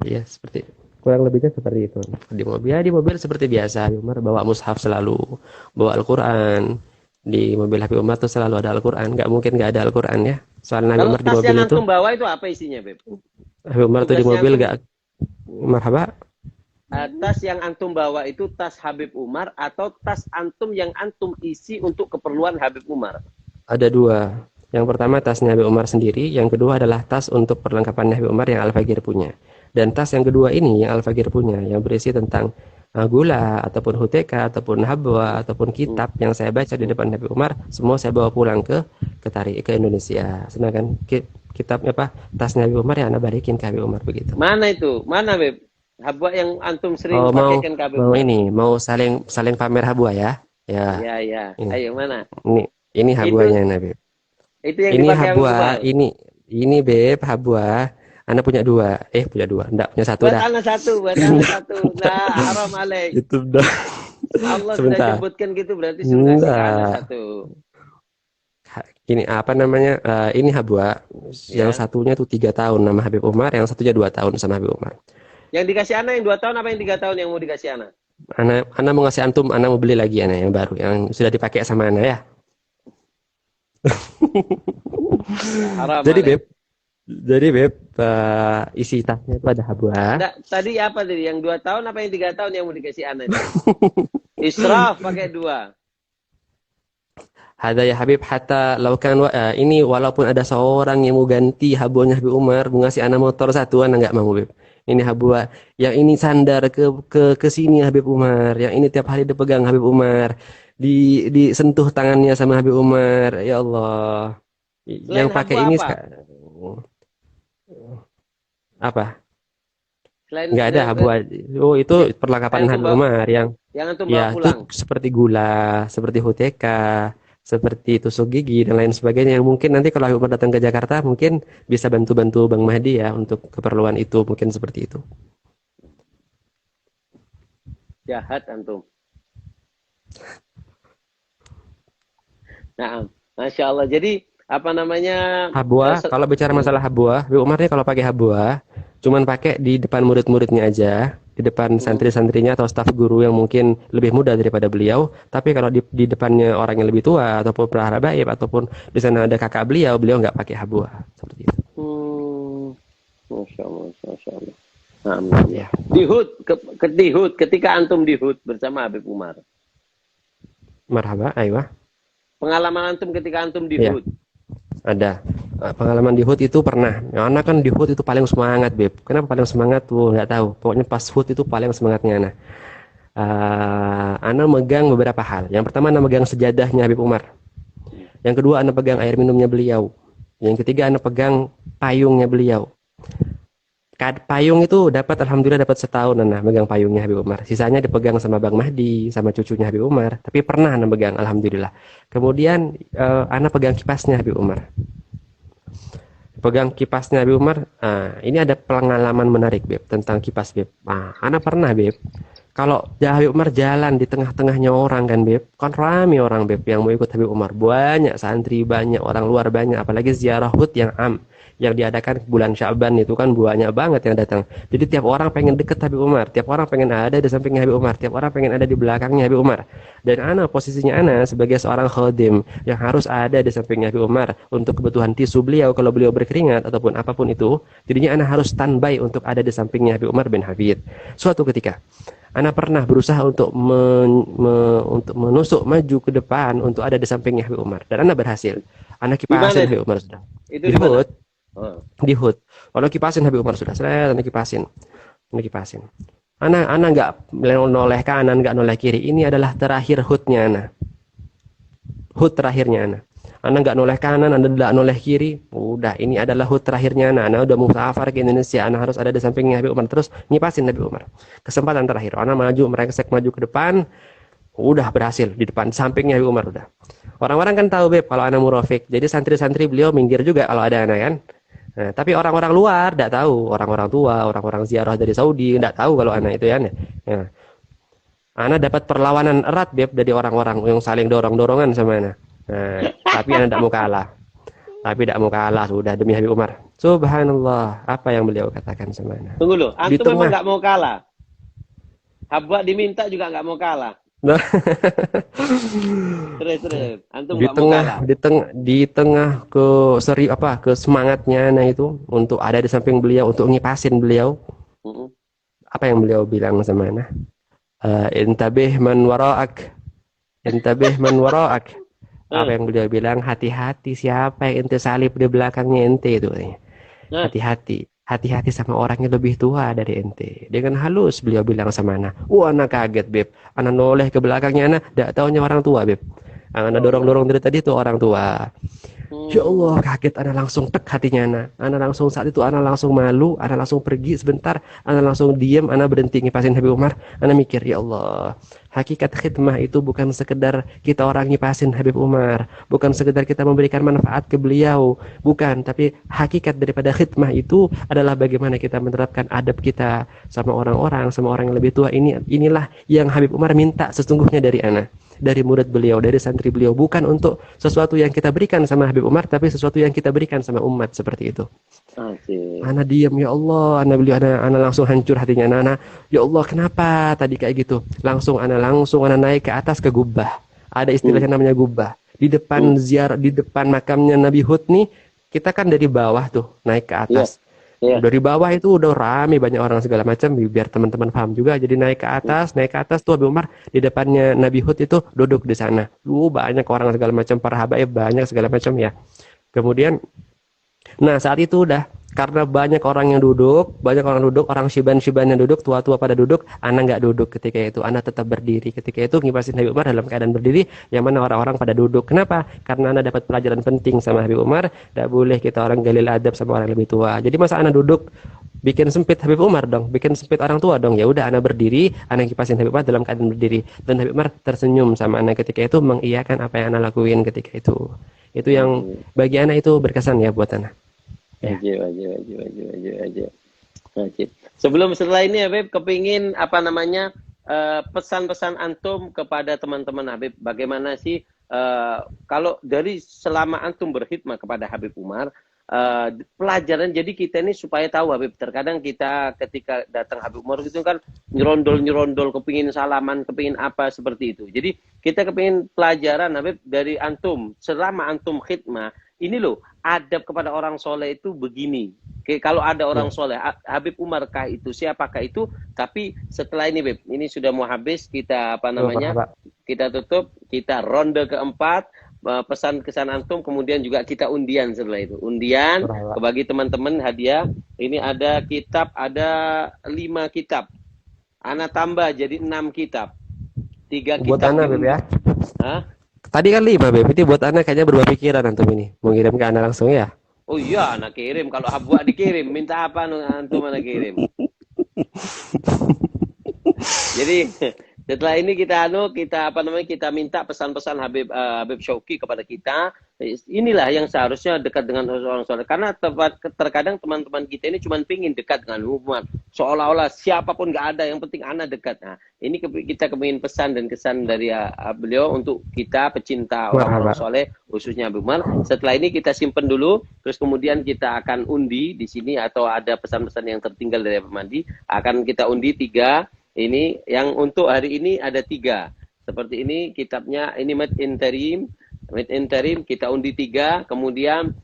[SPEAKER 2] Iya, seperti kurang lebihnya seperti itu. Di mobil seperti biasa, Habib Umar bawa mushaf selalu, bawa Al-Qur'an. Di mobil Habib Umar tuh selalu ada Al-Qur'an, nggak mungkin nggak ada Al-Qur'an ya. Soalnya Habib
[SPEAKER 1] Kalau
[SPEAKER 2] Umar di
[SPEAKER 1] tas
[SPEAKER 2] mobil
[SPEAKER 1] yang
[SPEAKER 2] itu,
[SPEAKER 1] antum bawa itu apa isinya, Beb?
[SPEAKER 2] Habib Umar tuh di
[SPEAKER 1] Tugasnya
[SPEAKER 2] mobil
[SPEAKER 1] antum,
[SPEAKER 2] nggak marhaba,
[SPEAKER 1] tas yang antum bawa itu tas Habib Umar atau tas antum yang antum isi untuk keperluan Habib Umar?
[SPEAKER 2] ada dua. Yang pertama tasnya Habib Umar sendiri, yang kedua adalah tas untuk perlengkapan Habib Umar yang Al-Fagir punya. Dan tas yang kedua ini yang Al-Fagir punya, yang berisi tentang gula ataupun huteka ataupun habwa ataupun
[SPEAKER 1] Hmm.
[SPEAKER 2] kitab yang saya baca di depan Habib Umar, semua saya bawa pulang ke Indonesia. Sedangkan kitabnya apa? Tasnya Habib Umar yang Anda balikin ke Habib Umar begitu.
[SPEAKER 1] Mana itu? Mana, Beb? Habwa yang antum sering
[SPEAKER 2] Oh, mau
[SPEAKER 1] pakaikan ke Habib
[SPEAKER 2] mau
[SPEAKER 1] Umar?
[SPEAKER 2] ini, mau saling saling pamer habwa ya. Ya,
[SPEAKER 1] Ya, ya.
[SPEAKER 2] ini.
[SPEAKER 1] Ayo, mana?
[SPEAKER 2] Ini
[SPEAKER 1] Itu
[SPEAKER 2] habwanya Nabi.
[SPEAKER 1] itu yang
[SPEAKER 2] Ini
[SPEAKER 1] dipakai Habib
[SPEAKER 2] habwa,
[SPEAKER 1] Umar.
[SPEAKER 2] ini Beb, habwa. Anda punya dua. Punya dua. Enggak, punya satu
[SPEAKER 1] Buat
[SPEAKER 2] dah.
[SPEAKER 1] anak satu, buat anak satu. Nah, haram alaik.
[SPEAKER 2] Itu dah.
[SPEAKER 1] Allah sudah
[SPEAKER 2] Sebentar.
[SPEAKER 1] sebutkan gitu berarti sudah kasih ke anak
[SPEAKER 2] Enggak.
[SPEAKER 1] satu.
[SPEAKER 2] Ini apa namanya? Ini habwa. Yang
[SPEAKER 1] Ya.
[SPEAKER 2] satunya tuh 3 tahun nama Habib Umar, yang satunya 2 tahun sama Habib Umar.
[SPEAKER 1] Yang dikasih anak yang 2 tahun apa yang 3 tahun yang mau dikasih anak?
[SPEAKER 2] Ana mau ngasih antum, Ana mau beli lagi Ana yang baru, yang sudah dipakai sama Ana ya.
[SPEAKER 1] Haram
[SPEAKER 2] Jadi
[SPEAKER 1] alaik.
[SPEAKER 2] Beb, isi tasnya itu ada habwa.
[SPEAKER 1] Tadi apa tadi? Yang 2 tahun apa yang 3 tahun yang mau dikasih anak? Israf pakai 2.
[SPEAKER 2] Hada ya Habib hatta laukan ini walaupun ada seorang yang mau ganti habwanya Habib Umar, mau ngasih anak motor satu, Ana nggak mau Beb. Ini habwa, yang ini sandar ke sini Habib Umar, yang ini tiap hari dipegang Habib Umar, disentuh tangannya sama Habib Umar. Ya Allah. Yang
[SPEAKER 1] Selain
[SPEAKER 2] pakai
[SPEAKER 1] habwa
[SPEAKER 2] ini
[SPEAKER 1] apa?
[SPEAKER 2] apa?
[SPEAKER 1] Selain
[SPEAKER 2] Nggak ada habwa. Oh, itu perlengkapan
[SPEAKER 1] antum
[SPEAKER 2] Habib
[SPEAKER 1] bawa,
[SPEAKER 2] Umar
[SPEAKER 1] yang antum bawa
[SPEAKER 2] ya itu
[SPEAKER 1] pulang.
[SPEAKER 2] seperti gula, seperti huteka, seperti tusuk gigi dan lain sebagainya yang mungkin nanti kalau Habib Umar datang ke Jakarta mungkin bisa bantu-bantu Bang Mahdi ya untuk keperluan itu, mungkin seperti itu.
[SPEAKER 1] Jahat antum. Nah, Masya Allah. Jadi apa namanya?
[SPEAKER 2] Habwa, kalau bicara masalah habwa, Habib Umar nih kalau pakai habwa cuman pakai di depan murid-muridnya aja, di depan santri-santrinya atau staf guru yang mungkin lebih muda daripada beliau. Tapi kalau di depannya orang yang lebih tua ataupun para habaib ataupun di sana ada kakak beliau nggak pakai habwa seperti itu.
[SPEAKER 1] Masya Allah, Masya Allah. Nah,
[SPEAKER 2] Ya.
[SPEAKER 1] di Hud, di Hud, ketika antum di Hud bersama Habib Umar.
[SPEAKER 2] Marhaba, aywa.
[SPEAKER 1] Pengalaman antum ketika antum di
[SPEAKER 2] Iya.
[SPEAKER 1] Hud.
[SPEAKER 2] Ada. Pengalaman di HUT itu pernah. Karena kan di HUT itu paling semangat, Beb. Kenapa paling semangat tuh? Nggak tahu. Pokoknya pas HUT itu paling semangatnya Ana. Ana megang beberapa hal. Yang pertama Ana megang sejadahnya Habib Umar. Yang kedua Ana pegang air minumnya beliau. Yang ketiga Ana pegang payungnya beliau. Payung itu alhamdulillah dapat setahun Ana megang payungnya Habib Umar. Sisanya dipegang sama Bang Mahdi, sama cucunya Habib Umar. Tapi pernah Ana megang alhamdulillah. Kemudian Ana pegang kipasnya Habib Umar. Pegang kipasnya Habib Umar. Ini ada pengalaman menarik Beb tentang kipas Beb. Ana pernah Beb. Kalau Habib Umar jalan di tengah-tengahnya orang kan Beb, kan rame orang Beb yang mau ikut Habib Umar. Banyak santri, banyak orang luar banyak, apalagi ziarah HUT yang yang diadakan bulan Sya'ban itu kan banyak banget yang datang. Jadi tiap orang pengen deket Habib Umar, tiap orang pengen ada di sampingnya Habib Umar, tiap orang pengen ada di belakangnya Habib Umar. Dan ana posisinya ana sebagai seorang khadim yang harus ada di sampingnya Habib Umar untuk kebutuhan tisu beliau kalau beliau berkeringat ataupun apapun itu. Jadinya ana harus standby untuk ada di sampingnya Habib Umar bin Hafid. Suatu ketika ana pernah berusaha untuk untuk menusuk maju ke depan untuk ada di sampingnya Habib Umar dan ana berhasil. Ana
[SPEAKER 1] Di mana
[SPEAKER 2] kipasin
[SPEAKER 1] itu?
[SPEAKER 2] Habib Umar sudah.
[SPEAKER 1] Itu
[SPEAKER 2] Di
[SPEAKER 1] di mana?
[SPEAKER 2] HUT,
[SPEAKER 1] Oh.
[SPEAKER 2] di HUT. Kalau kipasin Habib Umar sudah, saya ana kipasin. Ana kipasin. Ana nggak noleh kanan, nggak noleh kiri. Ini adalah terakhir HUT-nya ana. HUT terakhirnya ana. Ana nggak noleh kanan, ana nggak noleh kiri. Udah, ini adalah HUT terakhirnya ana. Ana udah musafar ke Indonesia. Ana harus ada di sampingnya Habib Umar terus nyipasin Habib Umar. Kesempatan terakhir. Ana maju, merengsek maju ke depan. Udah berhasil di depan sampingnya Habib Umar udah. Orang-orang kan tahu Beb kalau ana murafik. Jadi santri-santri beliau minggir juga kalau ada ana kan. Nah, tapi orang-orang luar tidak tahu, orang-orang tua, orang-orang ziarah dari Saudi tidak tahu kalau ana itu ya. Nah, ana dapat perlawanan erat Beb dari orang-orang yang saling dorong-dorongan sama ana. Nah, tapi ana tidak mau kalah. Tapi tidak mau kalah sudah demi Habib Umar. Subhanallah, apa yang beliau katakan sama ana.
[SPEAKER 1] Tunggu loh,
[SPEAKER 2] Di
[SPEAKER 1] antum memang
[SPEAKER 2] tengah
[SPEAKER 1] nggak mau kalah. Habwa diminta juga nggak mau kalah.
[SPEAKER 2] Nah,
[SPEAKER 1] Terus, antum
[SPEAKER 2] di
[SPEAKER 1] nggak mau kalah.
[SPEAKER 2] di tengah ke semangatnya ana itu untuk ada di samping beliau untuk ngipasin beliau.
[SPEAKER 1] Mm-mm.
[SPEAKER 2] Apa yang beliau bilang sama ana? Intabih man wara'ak. Intabih man wara'ak. Apa yang beliau bilang? Hati-hati siapa yang ente salib di belakangnya ente itu.
[SPEAKER 1] Nah,
[SPEAKER 2] Hati-hati. Hati-hati sama orang yang lebih tua dari ente. Dengan halus beliau bilang sama ana. Ana kaget, Beb. Ana noleh ke belakangnya ana, enggak taunya orang tua, Beb. Ana dorong-dorong dari tadi itu orang tua. Ya Allah, kaget ana langsung tek hatinya ana. Ana langsung saat itu ana langsung malu, ana langsung pergi sebentar, ana langsung diam, ana berhenti ngipasin Habib Umar. Ana mikir, ya Allah, hakikat khidmah itu bukan sekedar kita orang ngipasin Habib Umar, bukan sekedar kita memberikan manfaat ke beliau, bukan, tapi hakikat daripada khidmah itu adalah bagaimana kita menerapkan adab kita sama orang-orang, sama orang yang lebih tua. Inilah yang Habib Umar minta sesungguhnya dari ana, dari murid beliau, dari santri beliau, bukan untuk sesuatu yang kita berikan sama Habib Umar, tapi sesuatu yang kita berikan sama umat seperti itu. Ana diam, ya Allah, ana langsung hancur hatinya ana. Ya Allah, kenapa tadi kayak gitu? Langsung ana naik ke atas ke gubbah. Ada istilahnya namanya gubbah. Di depan di depan makamnya Nabi Hud nih, kita kan dari bawah tuh naik ke atas.
[SPEAKER 1] Yeah.
[SPEAKER 2] Dari bawah itu udah rame banyak orang segala macam, biar teman-teman paham juga. Jadi naik ke atas tuh Habib Umar di depannya Nabi Hud itu duduk di sana. Banyak orang segala macam, para habaib banyak segala macam ya. Kemudian nah saat itu udah karena banyak orang duduk, orang syiban yang duduk, tua-tua pada duduk, ana nggak duduk ketika itu, ana tetap berdiri. Ketika itu ngipasin Habib Umar dalam keadaan berdiri, yang mana orang-orang pada duduk. Kenapa? Karena ana dapat pelajaran penting sama Habib Umar, tidak boleh kita orang galil adab sama orang lebih tua. Jadi masa ana duduk bikin sempit Habib Umar dong, bikin sempit orang tua dong. Ya udah ana berdiri, ana ngipasin Habib Umar dalam keadaan berdiri. Dan Habib Umar tersenyum sama ana ketika itu, mengiyakan apa yang ana lakuin ketika itu. Itu yang bagi ana itu berkesan ya buat ana. Ya.
[SPEAKER 1] Wajib. Setelah ini Habib kepingin pesan-pesan antum kepada teman-teman Habib, bagaimana sih kalau dari selama antum berkhidmah kepada Habib Umar, pelajaran jadi kita ini supaya tahu Habib, terkadang kita ketika datang Habib Umar itu kan nyerondol kepingin salaman, kepingin apa seperti itu. Jadi kita kepingin pelajaran Habib dari antum selama antum khidmah. Ini loh, adab kepada orang soleh itu begini. Kalau ada orang soleh, Habib Umar kah itu, siapakah itu? Tapi setelah ini, Beb, ini sudah mau habis, kita kita tutup, kita ronde keempat, pesan kesan antum, kemudian juga kita undian setelah itu. Undian, bagi teman-teman hadiah, ini ada kitab, ada 5 kitab. Ana tambah jadi 6 kitab. 3 kitab.
[SPEAKER 2] Buat Ana, Beb ya.
[SPEAKER 1] Hah?
[SPEAKER 2] Tadi kan 5, Beb. Itu buat Ana kayaknya berubah pikiran antum ini. Mau kirim ke Ana langsung ya?
[SPEAKER 1] Oh iya, anak kirim. Kalau Habwa dikirim, minta apa antum anak kirim? Jadi Setelah ini kita apa namanya, kita minta pesan-pesan Habib Syauqi kepada kita. Inilah yang seharusnya dekat dengan orang soleh. Karena terkadang teman-teman kita ini cuma pingin dekat dengan umat. Seolah-olah siapapun nggak ada, yang penting ana dekat. Nah, ini kita kepingin pesan dan kesan dari beliau untuk kita pecinta orang-orang
[SPEAKER 2] Marhaba.
[SPEAKER 1] soleh, khususnya Habib Umar. Setelah ini kita simpen dulu, terus kemudian kita akan undi di sini, atau ada pesan-pesan yang tertinggal dari Habib Mandi, akan kita undi 3. Ini yang untuk hari ini ada 3. Seperti ini kitabnya, ini Made in Tarim kita undi 3. Kemudian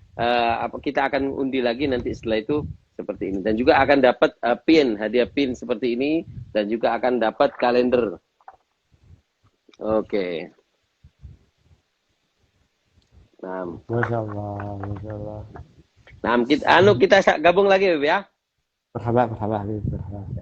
[SPEAKER 1] kita akan undi lagi nanti setelah itu seperti ini. Dan juga akan dapat pin, hadiah pin seperti ini, dan juga akan dapat kalender. Oke. Nah,
[SPEAKER 2] Masya Allah, Masya Allah.
[SPEAKER 1] kita gabung lagi, Beb, ya.
[SPEAKER 2] Marhaba, marhaba, Habib, marhaba.